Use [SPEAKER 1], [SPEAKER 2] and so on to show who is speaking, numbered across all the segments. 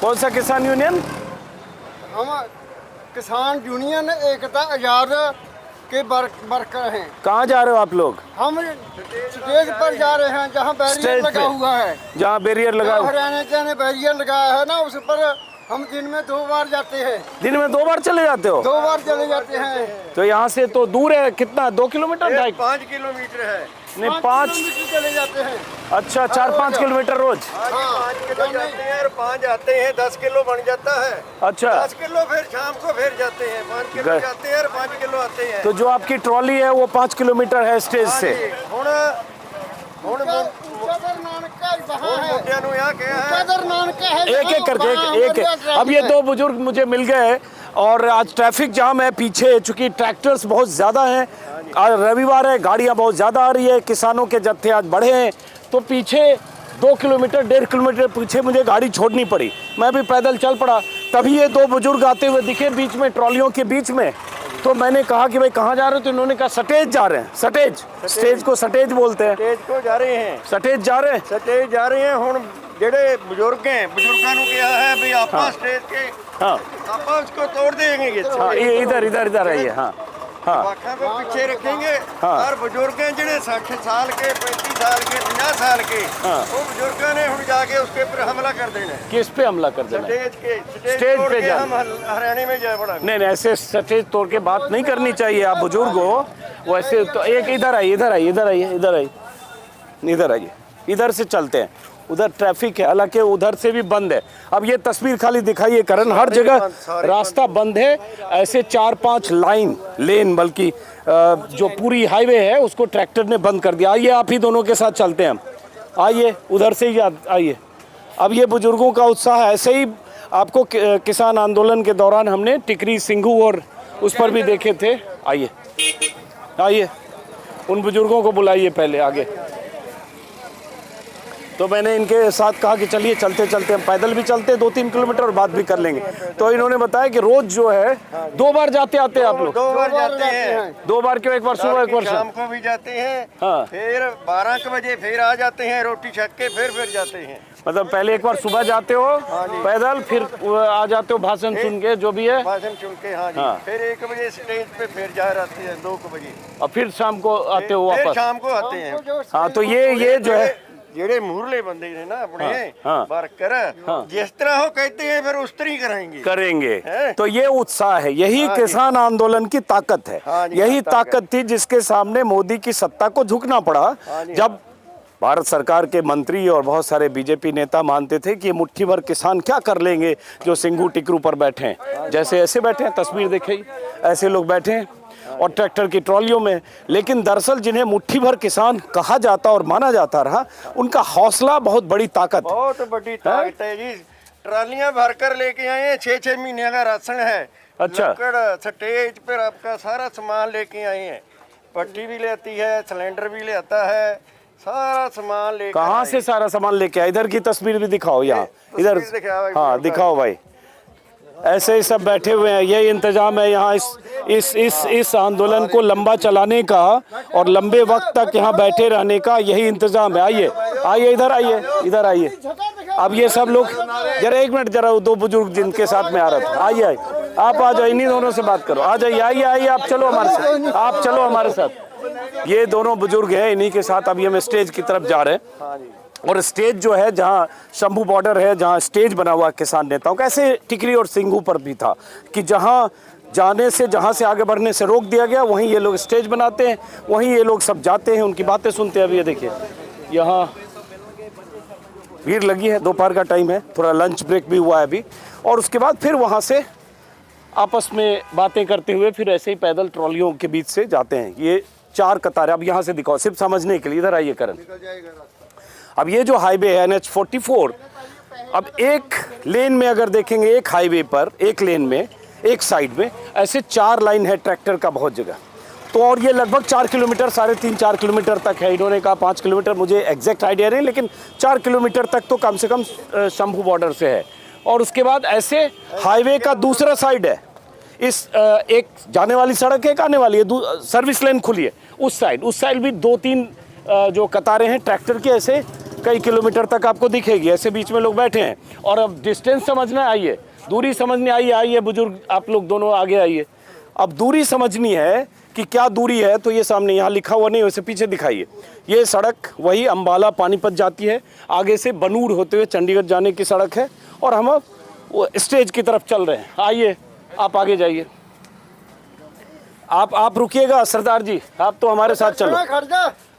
[SPEAKER 1] कौन सा किसान यूनियन?
[SPEAKER 2] हम किसान यूनियन एकता आजाद के वर्कर हैं।
[SPEAKER 1] कहाँ जा रहे हो आप लोग?
[SPEAKER 2] हम स्टेज पर जा रहे हैं जहाँ बैरियर लगा हुआ है।
[SPEAKER 1] जहाँ बैरियर लगा हुआ,
[SPEAKER 2] हरियाणा के बैरियर लगाया है ना, उस पर हम दिन में 2 बार जाते हैं।
[SPEAKER 1] दिन में 2 बार चले जाते हो?
[SPEAKER 2] 2 बार चले जाते हैं।
[SPEAKER 1] तो यहाँ से तो दूर है, कितना 2 किलोमीटर?
[SPEAKER 2] 5 किलोमीटर है।
[SPEAKER 1] नहीं 5
[SPEAKER 2] चले जाते हैं।
[SPEAKER 1] अच्छा 4-5 किलोमीटर रोज?
[SPEAKER 2] 5 किलो जाते हैं और 5 आते हैं, 10 किलो बन जाता है।
[SPEAKER 1] अच्छा
[SPEAKER 2] 10 किलो फिर शाम को फिर जाते हैं, 5 किलो जाते हैं और 5 किलो आते हैं।
[SPEAKER 1] तो जो आपकी ट्रॉली है वो 5 किलोमीटर है स्टेज से? एक एक करके एक अब ये 2 बुजुर्ग मुझे मिल गए और आज ट्रैफिक जाम है पीछे, चूंकि ट्रैक्टर्स बहुत ज़्यादा हैं, आज रविवार है, गाड़ियां बहुत ज़्यादा आ रही है, किसानों के जत्थे आज बढ़े हैं, तो पीछे 2 किलोमीटर 1.5 किलोमीटर पीछे मुझे गाड़ी छोड़नी पड़ी, मैं भी पैदल चल पड़ा। तभी ये 2 बुजुर्ग आते हुए दिखे बीच में, ट्रॉलियों के बीच में। तो मैंने कहा कि भाई कहाँ जा रहे हो? तो इन्होंने कहा सटेज जा रहे हैं। स्टेज को सटेज बोलते हैं।
[SPEAKER 2] स्टेज को जा रहे हैं,
[SPEAKER 1] सटेज जा रहे हैं,
[SPEAKER 2] सटेज जा रहे हैं। हुण ਜਿਹੜੇ ਬਜ਼ੁਰਗ हैं, ਬਜ਼ੁਰਗਾਂ ਨੂੰ ਕਿਹਾ है भी ਆਪਾਂ स्टेज के
[SPEAKER 1] हाँ
[SPEAKER 2] ਆਪਾਂ उसको तोड़ देंगे।
[SPEAKER 1] हाँ ये इधर आइए। हाँ हाँ
[SPEAKER 2] आँखों पे पीछे रखेंगे।
[SPEAKER 1] हाँ।
[SPEAKER 2] और बुजुर्ग हैं जिन्हें 60 साल के, 35 साल के, 50 साल के,
[SPEAKER 1] हाँ।
[SPEAKER 2] वो बुजुर्गों ने हुण जाके उसके ऊपर हमला कर देना है।
[SPEAKER 1] किस पे हमला कर देना है?
[SPEAKER 2] स्टेज
[SPEAKER 1] पे
[SPEAKER 2] पे
[SPEAKER 1] जा-
[SPEAKER 2] हम हरियाणा में जा पड़ा।
[SPEAKER 1] नहीं ऐसे सटेज तोड़ के बात नहीं करनी चाहिए आप बुजुर्ग हो। वैसे तो एक इधर आइए, इधर से चलते हैं। उधर ट्रैफिक है, हालांकि उधर से भी बंद है। अब ये तस्वीर खाली दिखाइए करण, हर जगह रास्ता बंद है। ऐसे 4-5 लेन बल्कि जो पूरी हाईवे है उसको ट्रैक्टर ने बंद कर दिया। आइए आप ही दोनों के साथ चलते हैं हम, आइए उधर से ही आइए। अब ये बुजुर्गों का उत्साह ऐसे ही आपको किसान आंदोलन के दौरान हमने टिकरी, सिंघू और उस पर भी देखे थे। आइए उन बुजुर्गों को बुलाइए पहले आगे। तो मैंने इनके साथ कहा कि चलिए चलते चलते हम पैदल भी चलते 2-3 किलोमीटर और बात भी कर लेंगे। तो इन्होंने बताया कि रोज जो है 2 बार जाते आते हैं आप लोग?
[SPEAKER 2] 2 बार जाते हैं।
[SPEAKER 1] 2 बार क्यों? एक बार सुबह, एक बार
[SPEAKER 2] शाम को भी जाते हैं।
[SPEAKER 1] हाँ।
[SPEAKER 2] फिर 12 बजे फिर आ जाते हैं, रोटी छक के फिर जाते हैं।
[SPEAKER 1] मतलब पहले एक बार सुबह जाते हो पैदल, फिर आ जाते हो भाषण सुन के, जो भी है
[SPEAKER 2] भाषण सुन के। हाँ जी।
[SPEAKER 1] हाँ।
[SPEAKER 2] फिर 1 बजे स्टेज पे फिर जा रहते हैं, 2 बजे
[SPEAKER 1] और फिर शाम को आते हो
[SPEAKER 2] फिर
[SPEAKER 1] वापस?
[SPEAKER 2] शाम को आते हैं।
[SPEAKER 1] हाँ तो ये जो है
[SPEAKER 2] ਜਿਹੜੇ ਮੂਹਰਲੇ ਬੰਦੇ ਨੇ ਨਾ अपने
[SPEAKER 1] हाँ।
[SPEAKER 2] वर्कर, जिस तरह वो कहते हैं फिर उस तरह ही
[SPEAKER 1] करेंगे। तो ये उत्साह है, यही किसान आंदोलन की ताकत है। यही ताकत थी जिसके सामने मोदी की सत्ता को झुकना पड़ा। जब भारत सरकार के मंत्री और बहुत सारे बीजेपी नेता मानते थे कि ये मुट्ठी भर किसान क्या कर लेंगे जो सिंघू टिकरू पर बैठे हैं, जैसे ऐसे बैठे हैं, तस्वीर देखिए ऐसे लोग बैठे हैं और ट्रैक्टर की ट्रॉलियों में। लेकिन दरअसल जिन्हें मुट्ठी भर किसान कहा जाता और माना जाता रहा, उनका हौसला बहुत बड़ी ताकत,
[SPEAKER 2] बहुत बड़ी ताकत है जी। ट्रालियां भरकर लेके आए हैं, 6-6 महीने का राशन है।
[SPEAKER 1] अच्छा।
[SPEAKER 2] लकड़, स्टेज पर आपका सारा सामान लेके आए हैं। पट्टी भी लेती है, सिलेंडर भी ले आता है, सारा सामान लेके।
[SPEAKER 1] कहाँ से सारा सामान लेके आए? इधर की तस्वीर भी दिखाओ, यहाँ इधर। हाँ दिखाओ भाई, ऐसे ही सब बैठे हुए हैं। ये इंतजाम है यहाँ इस आंदोलन को लंबा चलाने का और लंबे वक्त तक यहाँ बैठे रहने का, यही इंतजाम है। आइए इधर आइए। अब ये सब लोग जरा 1 मिनट, जरा 2 बुजुर्ग जिनके साथ में आ रहे थे, आइए आप आ जाओ, इन्हीं दोनों से बात करो। आ जाइए, आइए आप चलो हमारे साथ। ये दोनों बुजुर्ग हैं, इन्हीं के साथ अभी हम स्टेज की तरफ जा रहे हैं। और स्टेज जो है जहाँ शंभू बॉर्डर है, जहाँ स्टेज बना हुआ किसान नेताओं का, ऐसे टिकरी और सिंघू पर भी था कि जहाँ से आगे बढ़ने से रोक दिया गया, वहीं ये लोग स्टेज बनाते हैं, वहीं ये लोग सब जाते हैं, उनकी बातें सुनते हैं। अभी ये देखिए यहाँ भीड़ लगी है, दोपहर का टाइम है, थोड़ा लंच ब्रेक भी हुआ है अभी। और उसके बाद फिर वहाँ से आपस में बातें करते हुए फिर ऐसे ही पैदल ट्रॉलियों के बीच से जाते हैं। ये 4 कतारें, अब यहाँ से दिखाओ सिर्फ समझने के लिए, इधर आइए करण। अब ये जो हाईवे है NH-44, अब एक लेन में अगर देखेंगे, एक हाईवे पर एक लेन में, एक साइड में ऐसे 4 लाइन है ट्रैक्टर का बहुत जगह। तो और ये लगभग 4 किलोमीटर, 3.5-4 किलोमीटर तक है। इन्होंने कहा 5 किलोमीटर, मुझे एग्जैक्ट आइडिया नहीं, लेकिन 4 किलोमीटर तक तो कम से कम शंभू बॉर्डर से है। और उसके बाद ऐसे हाईवे का दूसरा साइड है, इस एक जाने वाली सड़क है, एक आने वाली है, सर्विस लेन खुली है। उस साइड भी 2-3 जो कतारें हैं ट्रैक्टर की, ऐसे कई किलोमीटर तक आपको दिखेगी, ऐसे बीच में लोग बैठे हैं। और अब डिस्टेंस समझना, आइए दूरी समझनी, आइए आइए बुजुर्ग आप लोग दोनों आगे आइए। अब दूरी समझनी है कि क्या दूरी है, तो ये सामने यहाँ लिखा हुआ नहीं, वैसे पीछे दिखाइए। ये सड़क वही अंबाला पानीपत जाती है, आगे से बनूर होते हुए चंडीगढ़ जाने की सड़क है, और हम अब वो स्टेज की तरफ चल रहे हैं। आइए आप आगे जाइए, आप रुकिएगा सरदार जी, आप तो हमारे साथ चलो।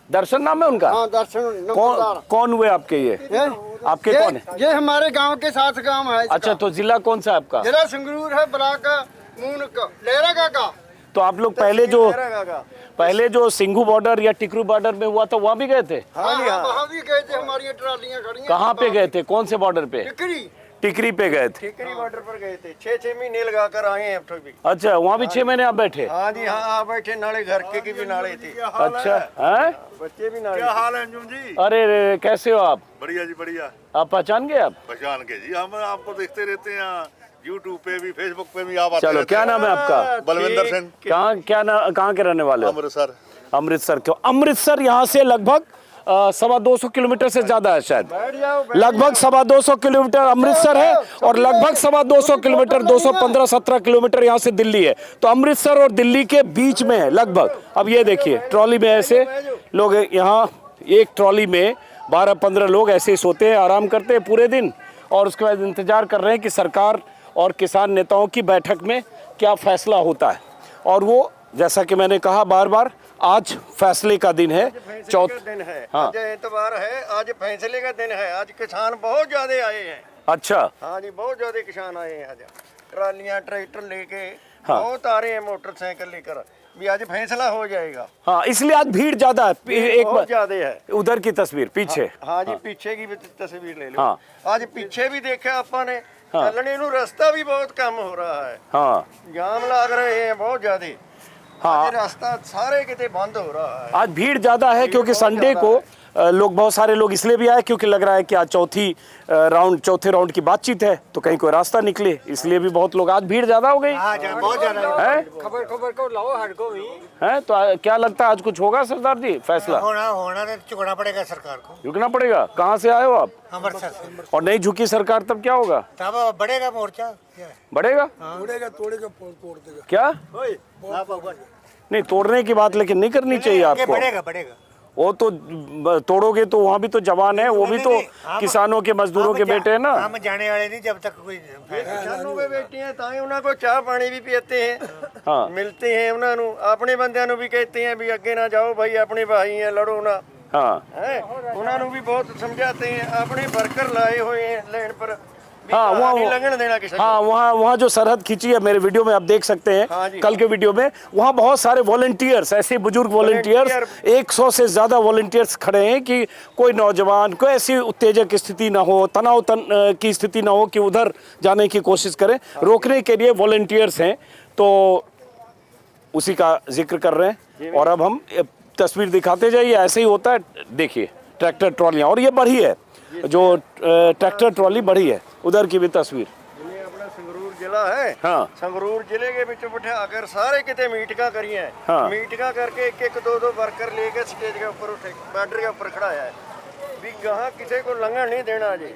[SPEAKER 1] दर्शन नाम है उनका?
[SPEAKER 2] हाँ, दर्शन।
[SPEAKER 1] कौन हुए आपके ये आपके कौन है?
[SPEAKER 2] ये हमारे गांव के साथ गांव है।
[SPEAKER 1] अच्छा, तो जिला कौन सा है आपका?
[SPEAKER 2] जिला संगरूर है, ब्लॉक लेरा का।
[SPEAKER 1] तो आप लोग पहले जो सिंघू बॉर्डर या टिकरू बॉर्डर में हुआ था वहाँ भी गए थे?
[SPEAKER 2] हाँ, वहाँ भी गए थे, हमारी ट्रालियां खड़ी हैं।
[SPEAKER 1] कहाँ पे गए थे, कौन से बॉर्डर पे? टिकरी पे गए थे।
[SPEAKER 2] टिकरी बॉर्डर पर गए थे, 6 महीने लगा कर आए हैं अब तो भी।
[SPEAKER 1] अच्छा, वहाँ भी 6 महीने आप बैठे?
[SPEAKER 2] हाँ जी हाँ, आप बैठे, नाले घर के भी नाले थे।
[SPEAKER 1] अच्छा है,
[SPEAKER 2] बच्चे भी नाले।
[SPEAKER 3] क्या हाल है अंजुम जी?
[SPEAKER 1] अरे कैसे हो आप?
[SPEAKER 3] बढ़िया जी बढ़िया।
[SPEAKER 1] आप पहचान गए? आप
[SPEAKER 3] पहचान के जी, हम आपको देखते रहते हैं यूट्यूब पे भी, फेसबुक पे भी। आप आते
[SPEAKER 1] चलो, क्या नाम है आपका?
[SPEAKER 3] बलविंदर सिंह।
[SPEAKER 1] कहाँ के रहने वाले हो?
[SPEAKER 3] अमृतसर।
[SPEAKER 1] अमृतसर क्यों? अमृतसर यहाँ से लगभग 225 किलोमीटर से ज्यादा है शायद, लगभग 225 किलोमीटर अमृतसर है, और लगभग 225 किलोमीटर 215-17 किलोमीटर यहाँ से दिल्ली है। तो अमृतसर और दिल्ली के बीच में है लगभग। अब ये देखिए, ट्रॉली में ऐसे लोग, यहाँ एक ट्रॉली में 12-15 लोग ऐसे ही सोते हैं, आराम करते हैं पूरे दिन, और उसके बाद इंतजार कर रहे हैं कि सरकार और किसान नेताओं की बैठक में क्या फैसला होता है। और वो जैसा कि मैंने कहा बार बार, आज फैसले का दिन है, चौथा
[SPEAKER 2] दिन है।
[SPEAKER 1] हाँ।
[SPEAKER 2] आज एतवार है, आज फैसले का दिन है। आज किसान बहुत ज्यादा आए हैं।
[SPEAKER 1] अच्छा,
[SPEAKER 2] हाँ जी, बहुत ज्यादा किसान आए हैं आज। ट्रालियां ट्रैक्टर लेके
[SPEAKER 1] हाँ।
[SPEAKER 2] बहुत आ रहे हैं, मोटरसाइकिल लेकर भी। आज फैसला हो जाएगा।
[SPEAKER 1] हाँ, इसलिए आज भीड़ ज्यादा है। एक
[SPEAKER 2] बहुत ज्यादा है।
[SPEAKER 1] उधर की तस्वीर पीछे।
[SPEAKER 2] हाँ जी, पीछे की भी तस्वीर ले लो।
[SPEAKER 1] हाँ।
[SPEAKER 2] आज पीछे भी देखा आपने,
[SPEAKER 1] हाँ।
[SPEAKER 2] चलने नू रास्ता भी बहुत कम हो रहा है।
[SPEAKER 1] हाँ
[SPEAKER 2] जाम लग रहे हैं बहुत ज्यादा।
[SPEAKER 1] हाँ,
[SPEAKER 2] आज रास्ता सारे किते बंद हो रहा है।
[SPEAKER 1] आज भीड़ ज्यादा है क्योंकि
[SPEAKER 2] बहुत
[SPEAKER 1] संडे
[SPEAKER 2] ज्यादा
[SPEAKER 1] को लोग, बहुत सारे लोग इसलिए भी आए क्योंकि लग रहा है कि आज चौथे राउंड की बातचीत है, तो कहीं कोई रास्ता निकले, इसलिए भी बहुत लोग। आज भीड़ ज्यादा हो गई
[SPEAKER 3] बहुत ज्यादा
[SPEAKER 1] है।
[SPEAKER 2] खबर को लाओ हड़को भी
[SPEAKER 1] है तो क्या लगता है आज कुछ होगा सरदार जी फैसला?
[SPEAKER 3] होना तो चुकाना पड़ेगा सरकार को।
[SPEAKER 1] रुकना पड़ेगा। कहाँ से आए हो आप?
[SPEAKER 3] अमृतसर से।
[SPEAKER 1] और नहीं झुकी सरकार तब क्या होगा?
[SPEAKER 3] तब बढ़ेगा मोर्चा।
[SPEAKER 1] बढ़ेगा?
[SPEAKER 2] तोड़ देगा
[SPEAKER 1] क्या नहीं, तोड़ने की बात लेकिन नहीं करनी चाहिए आपको।
[SPEAKER 3] बढ़ेगा।
[SPEAKER 1] वो तो तोड़ोगे तो वहाँ भी तो जवान है, वो भी तो किसानों के मजदूरों के बेटे हैं ना।
[SPEAKER 3] हम जाने वाले नहीं जब तक कोई
[SPEAKER 2] किसानों के बेटे हैं, ताई उन्हें को चाह पानी भी पीते हैं।
[SPEAKER 1] हाँ,
[SPEAKER 2] मिलते हैं उन्होंने, अपने बंदियां भी कहते हैं भी अगे ना जाओ भाई, अपने भाई हैं, लड़ो ना।
[SPEAKER 1] हाँ
[SPEAKER 2] है उन्होंने भी बहुत समझाते हैं। अपने वर्कर लाए हुए हैं लैंड पर।
[SPEAKER 1] हाँ,
[SPEAKER 2] नहीं लगन देना किसी को।
[SPEAKER 1] हाँ, वहाँ जो सरहद खींची है मेरे वीडियो में आप देख सकते हैं।
[SPEAKER 2] हाँ जी।
[SPEAKER 1] कल के वीडियो में वहाँ बहुत सारे वॉलंटियर्स, ऐसे बुजुर्ग वॉलंटियर्स, 100 से ज्यादा वॉलंटियर्स खड़े हैं कि कोई नौजवान को ऐसी उत्तेजक स्थिति ना हो, तनाव की स्थिति ना हो कि उधर जाने की कोशिश करें, रोकने के लिए वॉलंटियर्स हैं। तो उसी का जिक्र कर रहे हैं। और अब हम तस्वीर दिखाते जाइए, ऐसे ही होता है। देखिए ट्रैक्टर ट्रॉलियाँ, और ये बढ़ी है, जो ट्रैक्टर ट्रॉली बढ़ी है, उधर की भी तस्वीर।
[SPEAKER 2] ये अपना संगरूर जिला है।
[SPEAKER 1] हाँ।
[SPEAKER 2] संगरूर जिले के बिच बिठा अगर सारे किते मीटिंगा करिए।
[SPEAKER 1] हाँ।
[SPEAKER 2] मीटिंगा करके एक दो वर्कर लेके स्टेज के ऊपर उठे, बॉर्डर के ऊपर खड़ाया है भी गहाँ किसी को लंघन नहीं देना जी।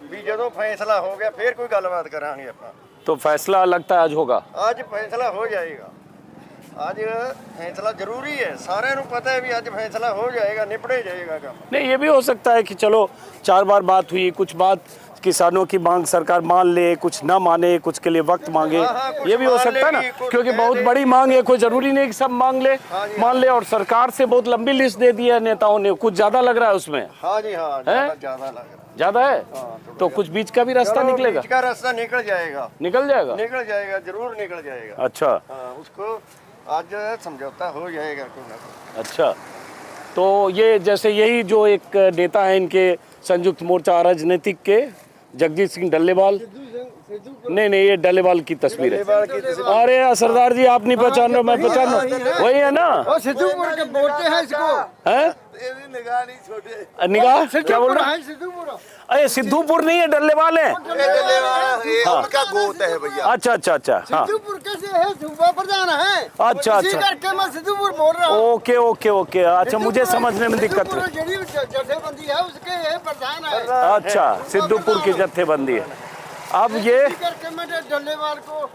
[SPEAKER 2] भी जदों फैसला हो गया फिर कोई गलबात करांगे ਆਪਾਂ।
[SPEAKER 1] तो फैसला लगता है आज होगा?
[SPEAKER 2] आज फैसला हो जाएगा। आज फैसला जरूरी है, सारे को पता है भी आज फैसला हो जाएगा, निपटे जाएगा काम।
[SPEAKER 1] नहीं, ये भी हो सकता है कि चलो 4 बार बात हुई, कुछ बात किसानों की मांग सरकार मान ले, कुछ ना माने, कुछ के लिए वक्त मांगे।
[SPEAKER 2] हाँ, कुछ
[SPEAKER 1] ये भी हो
[SPEAKER 2] मान
[SPEAKER 1] सकता है ना,
[SPEAKER 2] लेगी, कुछ
[SPEAKER 1] क्योंकि
[SPEAKER 2] कह
[SPEAKER 1] बहुत
[SPEAKER 2] दे।
[SPEAKER 1] बड़ी मांग है, कोई जरूरी नहीं कि सब मान ले।
[SPEAKER 2] हाँ जी,
[SPEAKER 1] मान ले, और सरकार से बहुत लंबी लिस्ट दे दी है नेताओं ने, कुछ ज्यादा लग रहा है उसमें।
[SPEAKER 2] हाँ जी हाँ, ज्यादा लग रहा है।
[SPEAKER 1] ज्यादा है तो कुछ बीच का भी रास्ता
[SPEAKER 2] चलो,
[SPEAKER 1] निकलेगा?
[SPEAKER 2] बीच का रास्ता निकल जाएगा।
[SPEAKER 1] निकल जाएगा?
[SPEAKER 2] निकल जाएगा, जरूर निकल जाएगा।
[SPEAKER 1] अच्छा
[SPEAKER 2] हाँ, उसको आज समझौता हो जाएगा कोई ना कोई।
[SPEAKER 1] अच्छा, तो ये जैसे यही जो एक नेता है इनके संयुक्त मोर्चा राजनीतिक के, जगजीत सिंह डल्लेवाल, नहीं ये डल्लेवाल की तस्वीर है। अरे सरदार जी आप नहीं पहचान रहे, मैं पहचान रहा हूँ, वही है ना?
[SPEAKER 2] सिद्धूपुर के बोलते हैं इसको।
[SPEAKER 1] है
[SPEAKER 3] निगाह नहीं छोटे।
[SPEAKER 1] निगाह क्या बोल रहा है?
[SPEAKER 2] सिद्धूपुर।
[SPEAKER 1] अरे सिद्धूपुर नहीं है, डल्लेवाल है।
[SPEAKER 3] उनका गोत है भैया।
[SPEAKER 1] अच्छा। हाँ,
[SPEAKER 2] सिद्धूपुर के ये सूबा प्रधान है।
[SPEAKER 1] अच्छा,
[SPEAKER 2] इसी
[SPEAKER 1] अच्छा।
[SPEAKER 2] करके मैं सिद्धूपुर बोल रहा हूँ।
[SPEAKER 1] ओके ओके ओके, अच्छा मुझे समझने में दिक्कत है।
[SPEAKER 2] जथेबंदी है उसके ये प्रधान है।
[SPEAKER 1] अच्छा, सिद्धूपुर की जत्थेबंदी है। अब ये
[SPEAKER 2] इसी करके मैं डल्लेवाल को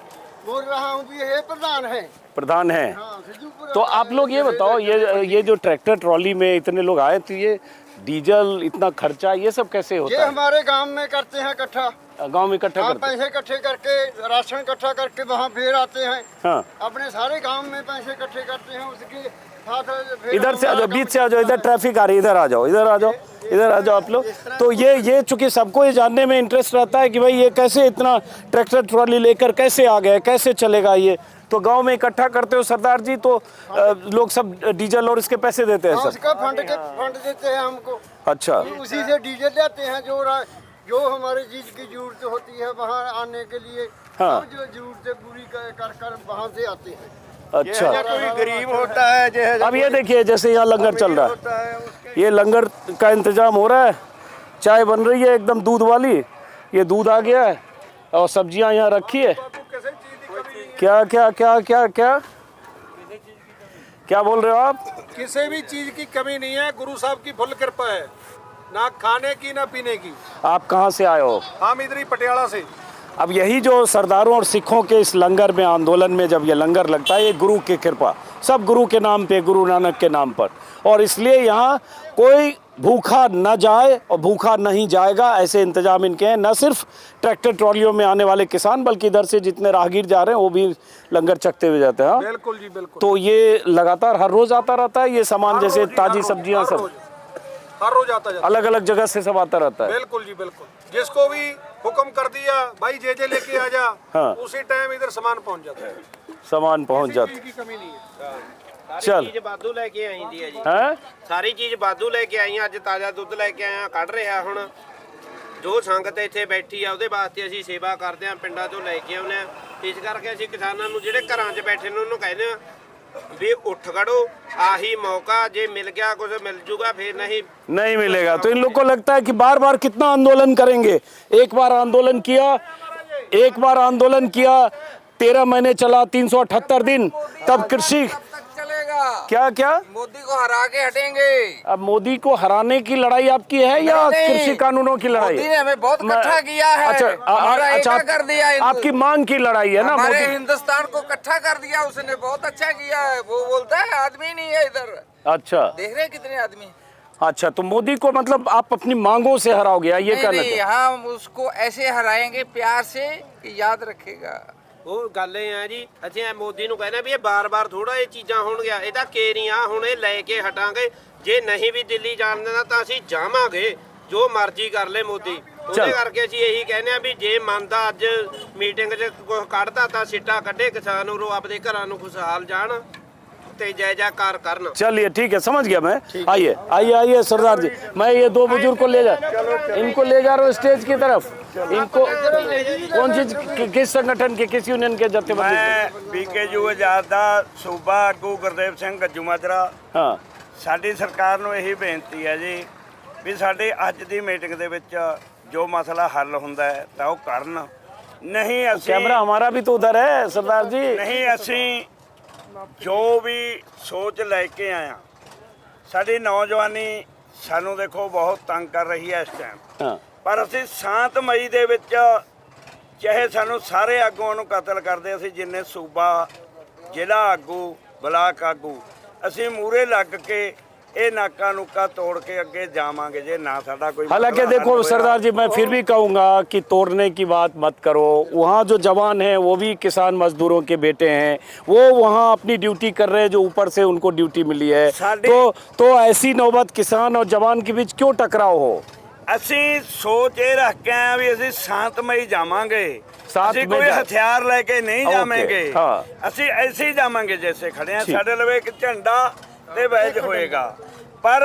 [SPEAKER 2] बोल रहा हूँ कि ये प्रधान है।
[SPEAKER 1] प्रधान है।
[SPEAKER 2] हाँ, सिद्धूपुर।
[SPEAKER 1] तो आप लोग ये बताओ, ये जो ट्रैक्टर ट्रॉली में इतने लोग आए, तो ये डीजल इतना खर्चा ये सब कैसे
[SPEAKER 2] ये
[SPEAKER 1] होता है?
[SPEAKER 2] हमारे गांव में करते हैं इकट्ठा।
[SPEAKER 1] गांव में इकट्ठा
[SPEAKER 2] हाँ,
[SPEAKER 1] करते हैं?
[SPEAKER 2] पैसे इकट्ठे करके राशन इकट्ठा करके वहाँ फिर आते हैं।
[SPEAKER 1] हाँ,
[SPEAKER 2] अपने सारे गांव में पैसे इकट्ठे करते हैं, उसके साथ फिर
[SPEAKER 1] इधर से आ जाओ,
[SPEAKER 2] हमारा
[SPEAKER 1] बीच से आ जाओ, इधर ट्रैफिक आ रही है, इधर आ जाओ, इधर आ जाओ, इधर आ जाओ आप लोग। तो ये चूंकि सबको ये जानने में इंटरेस्ट रहता है कि भाई ये कैसे इतना ट्रैक्टर ट्रॉली लेकर कैसे आ गए, कैसे चलेगा ये। तो गांव में इकट्ठा करते हो सरदार जी, तो लोग सब डीजल और इसके पैसे देते हैं
[SPEAKER 2] हाँ,
[SPEAKER 1] सब?
[SPEAKER 2] उसका फंड देते हैं हमको।
[SPEAKER 1] अच्छा,
[SPEAKER 2] उसी से डीजल लेते हैं जो हमारे चीज की जरूरत होती है वहाँ आने के लिए।
[SPEAKER 1] हाँ।
[SPEAKER 2] सब जो जरूरतें पूरी कर वहाँ से आते हैं।
[SPEAKER 1] अच्छा।
[SPEAKER 2] कोई गरीब होता है
[SPEAKER 1] अब ये देखिए, जैसे यहाँ लंगर चल रहा है, ये लंगर का इंतजाम हो रहा है, चाय बन रही है एकदम दूध वाली, ये दूध आ गया है और सब्जियां यहाँ रखी है। क्या क्या क्या क्या क्या क्या बोल रहे हो आप?
[SPEAKER 4] किसी भी चीज की कमी नहीं है, गुरु साहब की फुल कृपा है, ना खाने की ना पीने की।
[SPEAKER 1] आप कहाँ से आए हो?
[SPEAKER 4] हम इधर ही पटियाला से।
[SPEAKER 1] अब यही जो सरदारों और सिखों के इस लंगर में, आंदोलन में जब ये लंगर लगता है, ये गुरु की कृपा, सब गुरु के नाम पे, गुरु नानक के नाम पर, और इसलिए यहाँ कोई भूखा न जाए और भूखा नहीं जाएगा, ऐसे इंतजाम इनके हैं। न सिर्फ ट्रैक्टर ट्रॉलियों में आने वाले किसान, बल्कि इधर से जितने राहगीर जा रहे हैं वो भी लंगर चखते हुए जाते हैं। हाँ?
[SPEAKER 4] बिल्कुल जी बिल्कुल।
[SPEAKER 1] तो ये लगातार हर रोज आता रहता है ये सामान, जैसे ताजी सब्जियां सब
[SPEAKER 4] हर रोज आता जाता।
[SPEAKER 1] अलग अलग जगह से सब आता रहता है?
[SPEAKER 4] बिल्कुल जी बिल्कुल। जिसको भी हुक्म कर दिया भाई जे लेके आ जा,
[SPEAKER 1] हाँ।
[SPEAKER 4] उसी टाइम इधर सामान पहुंच जाता है।
[SPEAKER 1] सामान पहुंच
[SPEAKER 4] किसी
[SPEAKER 1] जाता
[SPEAKER 4] चीज की कमी नहीं है।
[SPEAKER 1] चल
[SPEAKER 5] चीज ਵਾਧੂ ਲੈ ਕੇ ਆਈ ਦੀ ਹੈ ਜੀ।
[SPEAKER 1] है।
[SPEAKER 5] ਸਾਰੀ ਚੀਜ਼ ਵਾਧੂ ਲੈ ਕੇ ਆਈਆਂ। ਅੱਜ ਤਾਜ਼ਾ ਦੁੱਧ ਲੈ ਕੇ ਆਇਆ, ਕੱਢ ਰਿਹਾ ਹੁਣ। ਜੋ ਸੰਗਤ ਇੱਥੇ ਬੈਠੀ ਆ ਉਹਦੇ ਵਾਸਤੇ ਅਸੀਂ ਸੇਵਾ ਕਰਦੇ ਆ, ਪਿੰਡਾਂ ਤੋਂ ਲੈ ਕੇ ਆਉਂਦੇ ਆ। ਇਸ ਕਰਕੇ ਅਸੀਂ ਕਿਸਾਨਾਂ ਨੂੰ ਜਿਹੜੇ ਘਰਾਂ 'ਚ ਬੈਠੇ ਨੇ ਉਹਨੂੰ ਕਹਿੰਦੇ ਆ ਵੀ ਉੱਠ ਖੜੋ, ਆਹੀ मौका, जे मिल गया कुछ मिल जूगा, फिर नहीं
[SPEAKER 1] मिलेगा। तो इन लोग को लगता है कि बार बार कितना आंदोलन करेंगे। एक बार आंदोलन किया 13 महीने चला, 378 दिन, तब कृषि
[SPEAKER 6] चलेगा।
[SPEAKER 1] क्या क्या
[SPEAKER 6] मोदी को हरा के हटेंगे।
[SPEAKER 1] अब मोदी को हराने की लड़ाई आपकी है या
[SPEAKER 6] नहीं,
[SPEAKER 1] कृषि कानूनों की लड़ाई?
[SPEAKER 6] मोदी ने हमें बहुत इकट्ठा किया है।
[SPEAKER 1] अच्छा,
[SPEAKER 6] हमारा
[SPEAKER 1] अच्छा,
[SPEAKER 6] एका कर दिया।
[SPEAKER 1] आपकी मांग की लड़ाई है ना?
[SPEAKER 6] हमारे
[SPEAKER 1] मोदी,
[SPEAKER 6] हिंदुस्तान को इकट्ठा कर दिया उसने, बहुत अच्छा किया है। वो बोलता है आदमी नहीं है इधर।
[SPEAKER 1] अच्छा
[SPEAKER 6] देख रहे हैं कितने आदमी।
[SPEAKER 1] अच्छा, तो मोदी को मतलब आप अपनी मांगों से हराओगे, ये
[SPEAKER 6] नहीं,
[SPEAKER 1] कहना
[SPEAKER 6] नहीं, हम उसको ऐसे हराएंगे प्यार से कि याद रखेगा।
[SPEAKER 5] ਉਹ ਗੱਲ ਇਹ ਆ ਜੀ, ਅਸੀਂ ਐ ਮੋਦੀ ਨੂੰ ਕਹਿੰਦੇ ਵੀ ਇਹ ਬਾਰ-ਬਾਰ ਥੋੜਾ ਇਹ ਚੀਜ਼ਾਂ ਹੋਣਗੀਆਂ। ਇਹ ਤਾਂ ਕੇਰੀਆਂ ਹੁਣ ਇਹ ਲੈ ਕੇ ਹਟਾਂਗੇ। ਜੇ ਨਹੀਂ ਵੀ ਦਿੱਲੀ ਜਾਣ ਦੇਣਾ ਤਾਂ ਅਸੀਂ ਜਾਵਾਂਗੇ, ਜੋ ਮਰਜ਼ੀ ਕਰ ਲੈ ਮੋਦੀ। ਉਹਦੇ ਕਰਕੇ ਅਸੀਂ ਇਹੀ ਕਹਿੰਦੇ ਆ ਵੀ ਜੇ ਮੰਨਦਾ ਅੱਜ ਮੀਟਿੰਗ 'ਚ ਕੁਝ ਕੱਢਦਾ ਤਾਂ ਸਿੱਟਾ ਕੱਢੇ, ਕਿਸਾਨ ਉਰੋਂ ਆਪਦੇ ਘਰਾਂ ਨੂੰ ਖੁਸ਼ਹਾਲ ਜਾਣ ਤੇ ਜੈ ਜੈਕਾਰ ਕਰਨ।
[SPEAKER 1] चलिए ठीक है, समझ गया मैं। आइए आइए आइए सरदार जी, मैं ये दो बुजुर्ग को ले जा, इनको ले जा रहा हूँ स्टेज की तरफ। इनको कौन चीज, किस संगठन के, किस यूनियन के जत्थेबंदी?
[SPEAKER 7] मैं बीकेयू ਆਜ਼ਾਦ ਦਾ ਸੂਬਾ ਆਗੂ ਗੁਰਦੇਵ ਸਿੰਘ ਗੱਜੂ ਮਾਜਰਾ।
[SPEAKER 1] हाँ,
[SPEAKER 7] ਸਾਡੀ ਸਰਕਾਰ ਨੂੰ ਇਹੀ ਬੇਨਤੀ ਹੈ ਜੀ ਵੀ ਸਾਡੇ ਅੱਜ ਦੀ ਮੀਟਿੰਗ ਦੇ ਵਿੱਚ ਜੋ ਮਸਲਾ ਹੱਲ ਹੁੰਦਾ ਹੈ ਤਾਂ ਉਹ ਕਰਨ। ਨਹੀਂ ਅਸੀਂ
[SPEAKER 1] कैमरा हमारा भी तो उधर है सरदार जी।
[SPEAKER 7] ਨਹੀਂ ਅਸੀਂ ਜੋ ਵੀ ਸੋਚ ਲੈ ਕੇ ਆਇਆ, ਸਾਡੀ ਨੌਜਵਾਨੀ ਸਾਨੂੰ ਦੇਖੋ ਬਹੁਤ ਤੰਗ ਕਰ ਰਹੀ ਹੈ ਇਸ ਟਾਈਮ,
[SPEAKER 1] हाँ,
[SPEAKER 7] ਪਰ ਅਸੀਂ ਸ਼ਾਂਤਮਈ ਦੇ ਵਿੱਚ, ਚਾਹੇ ਸਾਨੂੰ ਸਾਰੇ ਆਗੂਆਂ ਨੂੰ ਕਤਲ ਕਰਦੇ, ਅਸੀਂ ਜਿੰਨੇ ਸੂਬਾ, ਜ਼ਿਲ੍ਹਾ ਆਗੂ, ਬਲਾਕ ਆਗੂ, ਅਸੀਂ ਮੂਹਰੇ ਲੱਗ ਕੇ ਇਹ ਨਾਕਾ ਨੂਕਾ ਤੋੜ ਕੇ ਅੱਗੇ ਜਾਵਾਂਗੇ ਜੇ ਨਾ ਸਾਡਾ ਕੋਈ
[SPEAKER 1] हालांकि
[SPEAKER 7] मसला हल
[SPEAKER 1] देखो
[SPEAKER 7] होया।
[SPEAKER 1] सरदार जी, मैं फिर भी कहूँगा कि तोड़ने की बात मत करो। वहाँ जो जवान हैं वो भी किसान मजदूरों के बेटे हैं, वो वहाँ अपनी ड्यूटी कर रहे हैं जो ऊपर से उनको ड्यूटी मिली है। तो ऐसी नौबत किसान और जवान के बीच क्यों टकराव हो?
[SPEAKER 7] ਅਸੀਂ ਸੋਚ ਇਹ ਰੱਖ ਕੇ ਆਏ ਵੀ ਅਸੀਂ ਸ਼ਾਂਤਮਈ ਜਾਵਾਂਗੇ, ਅਸੀਂ
[SPEAKER 1] में
[SPEAKER 7] ਕੋਈ
[SPEAKER 1] जा-
[SPEAKER 7] ਹਥਿਆਰ ਲੈ ਕੇ ਨਹੀਂ
[SPEAKER 1] ओके,
[SPEAKER 7] ਜਾਵਾਂਗੇ।
[SPEAKER 1] हाँ।
[SPEAKER 7] ਅਸੀਂ ਐਸੇ ਹੀ ਜਾਵਾਂਗੇ ਜੈਸੇ ਖੜੇ ਆ।
[SPEAKER 1] ठीक।
[SPEAKER 7] ਸਾਡੇ ਲਵੇ ਇੱਕ ਝੰਡਾ ਤੇ ਬੈਜ ਹੋਏਗਾ, ਪਰ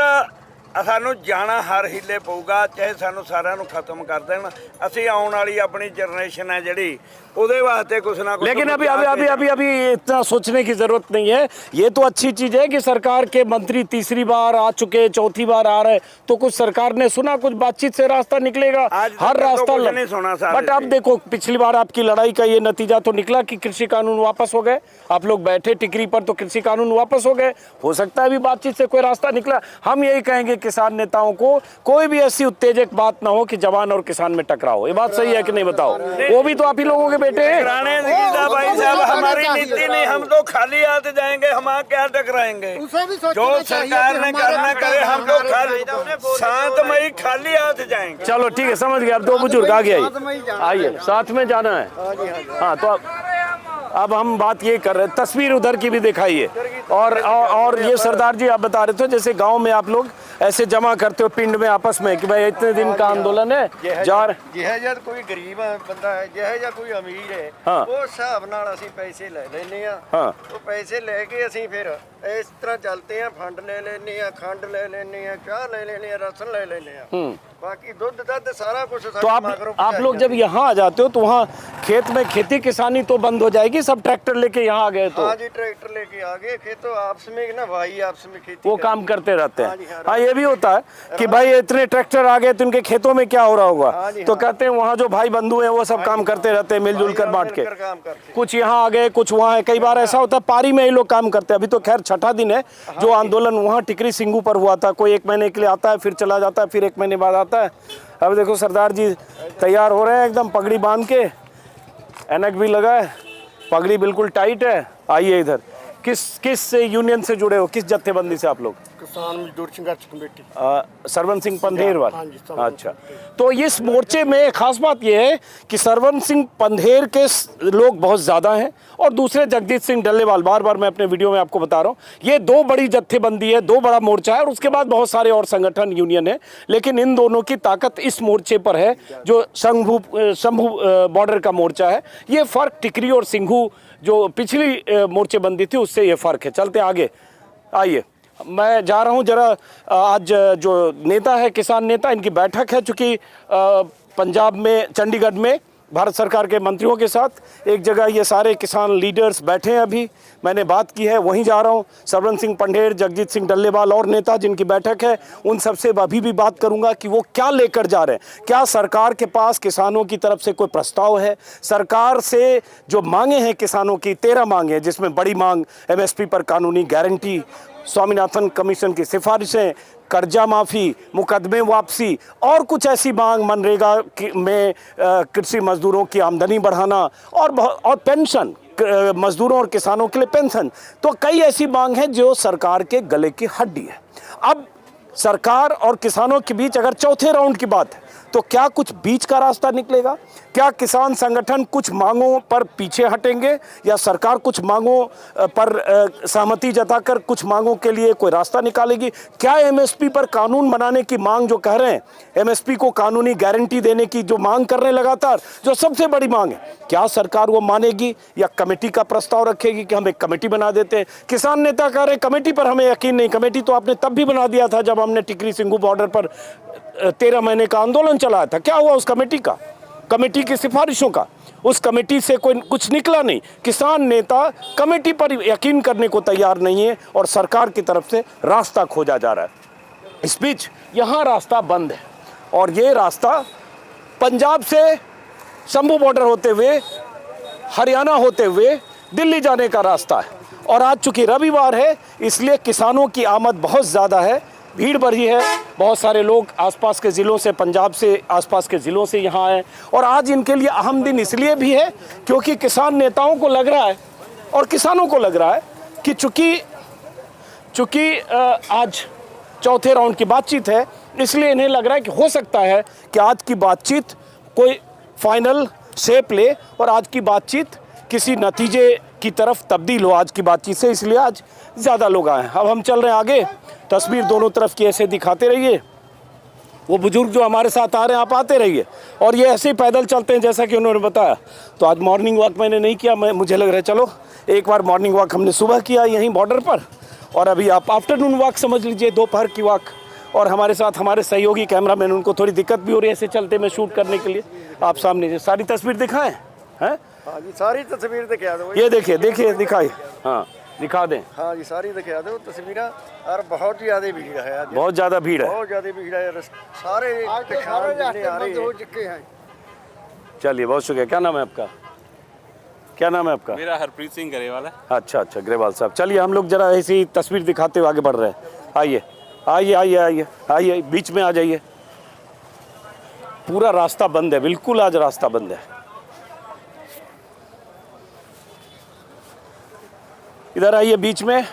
[SPEAKER 7] ਸਾਨੂੰ ਜਾਣਾ ਹਰ ਹੀਲੇ ਪਊਗਾ, ਚਾਹੇ ਸਾਨੂੰ ਸਾਰਿਆਂ ਨੂੰ ਖਤਮ ਕਰ ਦੇਣ। ਅਸੀਂ ਆਉਣ ਵਾਲੀ ਆਪਣੀ ਜਨरेशन है ਜਿਹੜੀ ਉਹਦੇ ਵਾਸਤੇ कुछ ना कुछ।
[SPEAKER 1] लेकिन अभी इतना सोचने की जरूरत नहीं है। ये तो अच्छी चीज है कि सरकार के मंत्री तीसरी बार आ चुके, चौथी बार आ रहे, तो कुछ सरकार ने सुना, कुछ बातचीत से रास्ता निकलेगा। हर रास्ता
[SPEAKER 7] नहीं सुना सर।
[SPEAKER 1] बट अब देखो, पिछली बार आपकी लड़ाई का ये नतीजा तो निकला कि कृषि कानून वापस हो गए। आप लोग बैठे टिकरी पर तो कृषि कानून वापस हो गए। हो सकता है अभी बातचीत से कोई रास्ता निकला। हम यही कहेंगे किसान नेताओं को, कोई भी ऐसी उत्तेजक बात ना हो कि जवान और किसान में टकराव। ये बात सही है कि नहीं बताओ? वो भी तो आप ही लोगों के बेटे हैं।
[SPEAKER 7] भाई साहब, हमारी नीति नहीं, हम तो खाली हाथ जाएंगे, हम क्या टकराएंगे? जो सरकार ने करना करे, हम लोग शांतमयी खाली हाथ जाएंगे।
[SPEAKER 1] चलो ठीक है, समझ गए। अब दो बुजुर्ग आगे आइए, साथ में जाना है। हाँ, तो अब हम बात ये कर रहे हैं, तस्वीर उधर की भी दिखाइए। और ये सरदार जी आप बता रहे थे जैसे गांव में आप लोग ऐसे जमा करते हो पिंड में आपस में कि भाई इतने दिन का आंदोलन है
[SPEAKER 2] जब कोई गरीब बंदा है, जब कोई अमीर है,
[SPEAKER 1] हाँ।
[SPEAKER 2] वो हिसाब नाल असीं पैसे ले लेने आ।
[SPEAKER 1] हाँ।
[SPEAKER 2] वो पैसे लेके असीं फिर इस तरह चलते हैं, फंड ले लेने आ, खंड ले लेने आ, चाह ले लेने आ, राशन ले लेने आ, बाकी दूध दध सारा कुछ।
[SPEAKER 1] तो आप लोग जब यहाँ आ जाते हो तो वहाँ खेत में खेती किसानी तो बंद हो जाएगी, सब ट्रैक्टर लेके यहाँ आ गए तो?
[SPEAKER 2] हाँ जी, ट्रैक्टर लेके आ गए। खेतों आपस में ना भाई आपस में खेती
[SPEAKER 1] वो काम करते रहते
[SPEAKER 2] हाँ जी,
[SPEAKER 1] हैं।
[SPEAKER 2] हाँ,
[SPEAKER 1] हाँ, ये भी होता है कि भाई इतने ट्रैक्टर आ गए तो उनके खेतों में क्या हो रहा होगा, तो कहते हैं वहाँ जो भाई बंधु हैं वो सब काम करते रहते हैं मिलजुल कर बांट के। कुछ यहाँ आ गए, कुछ वहाँ है। कई बार ऐसा होता है पारी में ही लोग काम करते हैं। अभी तो खैर छठा दिन है जो आंदोलन वहाँ टिकरी सिंगू पर हुआ था। कोई 1 महीने के लिए आता है, फिर चला जाता है, फिर 1 महीने बाद आता है। अब देखो सरदार जी तैयार हो रहे हैं एकदम पगड़ी बांध के, ऐनक भी लगा है, पगड़ी बिल्कुल टाइट है। आइए इधर। किस यूनियन से जुड़े हो, किस जत्थेबंदी से आप लोग?
[SPEAKER 2] किसान मजदूर संघर्ष कमेटी,
[SPEAKER 1] सरवंत सिंह पंधेर वाले।
[SPEAKER 2] हाँ जी,
[SPEAKER 1] अच्छा, तो इस मोर्चे में खास बात यह है कि सरवंत सिंह पंधेर के लोग बहुत ज़्यादा हैं और दूसरे जगजीत सिंह डल्लेवाल, बार बार मैं अपने वीडियो में आपको बता रहा हूँ, ये 2 बड़ी जत्थेबंदी है, 2 बड़ा मोर्चा है और उसके बाद बहुत सारे और संगठन यूनियन है। लेकिन इन दोनों की ताकत इस मोर्चे पर है जो शंभू बॉर्डर का मोर्चा है। ये फ़र्क टिकरी और सिंघू जो पिछली मोर्चेबंदी थी उससे ये फ़र्क है। चलते आगे, आइए। मैं जा रहा हूँ जरा, आज जो नेता है, किसान नेता, इनकी बैठक है चूँकि पंजाब में, चंडीगढ़ में भारत सरकार के मंत्रियों के साथ एक जगह ये सारे किसान लीडर्स बैठे हैं। अभी मैंने बात की है, वहीं जा रहा हूँ। सरवंत सिंह पंधेर, जगजीत सिंह डल्लेवाल और नेता जिनकी बैठक है, उन सबसे अभी भी बात करूंगा कि वो क्या लेकर जा रहे हैं। क्या सरकार के पास किसानों की तरफ से कोई प्रस्ताव है? सरकार से जो मांगे हैं किसानों की, 13 मांगे, जिसमें बड़ी मांग MSP पर कानूनी गारंटी, स्वामीनाथन कमीशन की सिफारिशें, कर्जा माफ़ी, मुकदमे वापसी और कुछ ऐसी मांग, मनरेगा में कृषि मजदूरों की आमदनी बढ़ाना और पेंशन, मजदूरों और किसानों के लिए पेंशन। तो कई ऐसी मांग है जो सरकार के गले की हड्डी है। अब सरकार और किसानों के बीच अगर चौथे राउंड की बात है तो क्या कुछ बीच का रास्ता निकलेगा? क्या किसान संगठन कुछ मांगों पर पीछे हटेंगे या सरकार कुछ मांगों पर सहमति जताकर कुछ मांगों के लिए कोई रास्ता निकालेगी? क्या MSP पर कानून बनाने की मांग जो कह रहे हैं, MSP को कानूनी गारंटी देने की जो मांग कर रहे हैं लगातार, जो सबसे बड़ी मांग है, क्या सरकार वो मानेगी या कमेटी का प्रस्ताव रखेगी कि हम एक कमेटी बना देते हैं? किसान नेता कह रहे हैं कमेटी पर हमें यकीन नहीं। कमेटी तो आपने तब भी बना दिया था जब हमने टिकरी सिंघू बॉर्डर पर 13 महीने का आंदोलन चलाया था। क्या हुआ उस कमेटी का, कमेटी की सिफारिशों का? उस कमेटी से कोई कुछ निकला नहीं। किसान नेता कमेटी पर यकीन करने को तैयार नहीं है और सरकार की तरफ से रास्ता खोजा जा रहा है। इस बीच यहाँ रास्ता बंद है और ये रास्ता पंजाब से शंभू बॉर्डर होते हुए, हरियाणा होते हुए दिल्ली जाने का रास्ता है। और आज चूंकि रविवार है इसलिए किसानों की आमद बहुत ज़्यादा है, भीड़ बढ़ी है। बहुत सारे लोग आसपास के ज़िलों से, पंजाब से आसपास के ज़िलों से यहाँ आए और आज इनके लिए अहम दिन इसलिए भी है क्योंकि किसान नेताओं को लग रहा है और किसानों को लग रहा है कि चूँकि आज चौथे राउंड की बातचीत है, इसलिए इन्हें लग रहा है कि हो सकता है कि आज की बातचीत कोई फाइनल शेप ले और आज की बातचीत किसी नतीजे की तरफ तब्दील हो आज की बातचीत से, इसलिए आज ज़्यादा लोग आए हैं। अब हम चल रहे हैं आगे, तस्वीर दोनों तरफ की ऐसे दिखाते रहिए। वो बुजुर्ग जो हमारे साथ आ रहे हैं आप आते रहिए और ये ऐसे ही पैदल चलते हैं जैसा कि उन्होंने बताया। तो आज मॉर्निंग वॉक मैंने नहीं किया, मुझे लग रहा है चलो एक बार मॉर्निंग वॉक हमने सुबह किया यहीं बॉर्डर पर और अभी आप आफ्टरनून वॉक समझ लीजिए, दोपहर की वॉक। और हमारे साथ हमारे सहयोगी कैमरामैन, उनको थोड़ी दिक्कत भी हो रही है ऐसे चलते में शूट करने के लिए। आप सामने से सारी तस्वीर दिखाएं हैं।
[SPEAKER 2] हाँ जी, सारी तस्वीर दिखा दो।
[SPEAKER 1] ये देखिए देखिए दिखाइए, हाँ दिखा दें।
[SPEAKER 2] हाँ जी, सारी दिखा दो तस्वीर। और बहुत ज़्यादा भीड़ है आज,
[SPEAKER 1] बहुत ज़्यादा भीड़ है।
[SPEAKER 2] बहुत ज़्यादा भीड़ है। सारे किसान जितने आ रहे हो चुके हैं।
[SPEAKER 1] चलिए बहुत शुक्रिया। क्या नाम है आपका? क्या नाम है आपका?
[SPEAKER 8] मेरा हरप्रीत सिंह गरेवाल है।
[SPEAKER 1] अच्छा अच्छा, ग्रेवाल साहब। चलिए हम लोग जरा ऐसी तस्वीर दिखाते हुए आगे बढ़ रहे हैं। आइए आइए आइए आइए आइए, बीच में आ जाइए। पूरा रास्ता बंद है, बिल्कुल आज रास्ता बंद है। इधर आइए बीच में।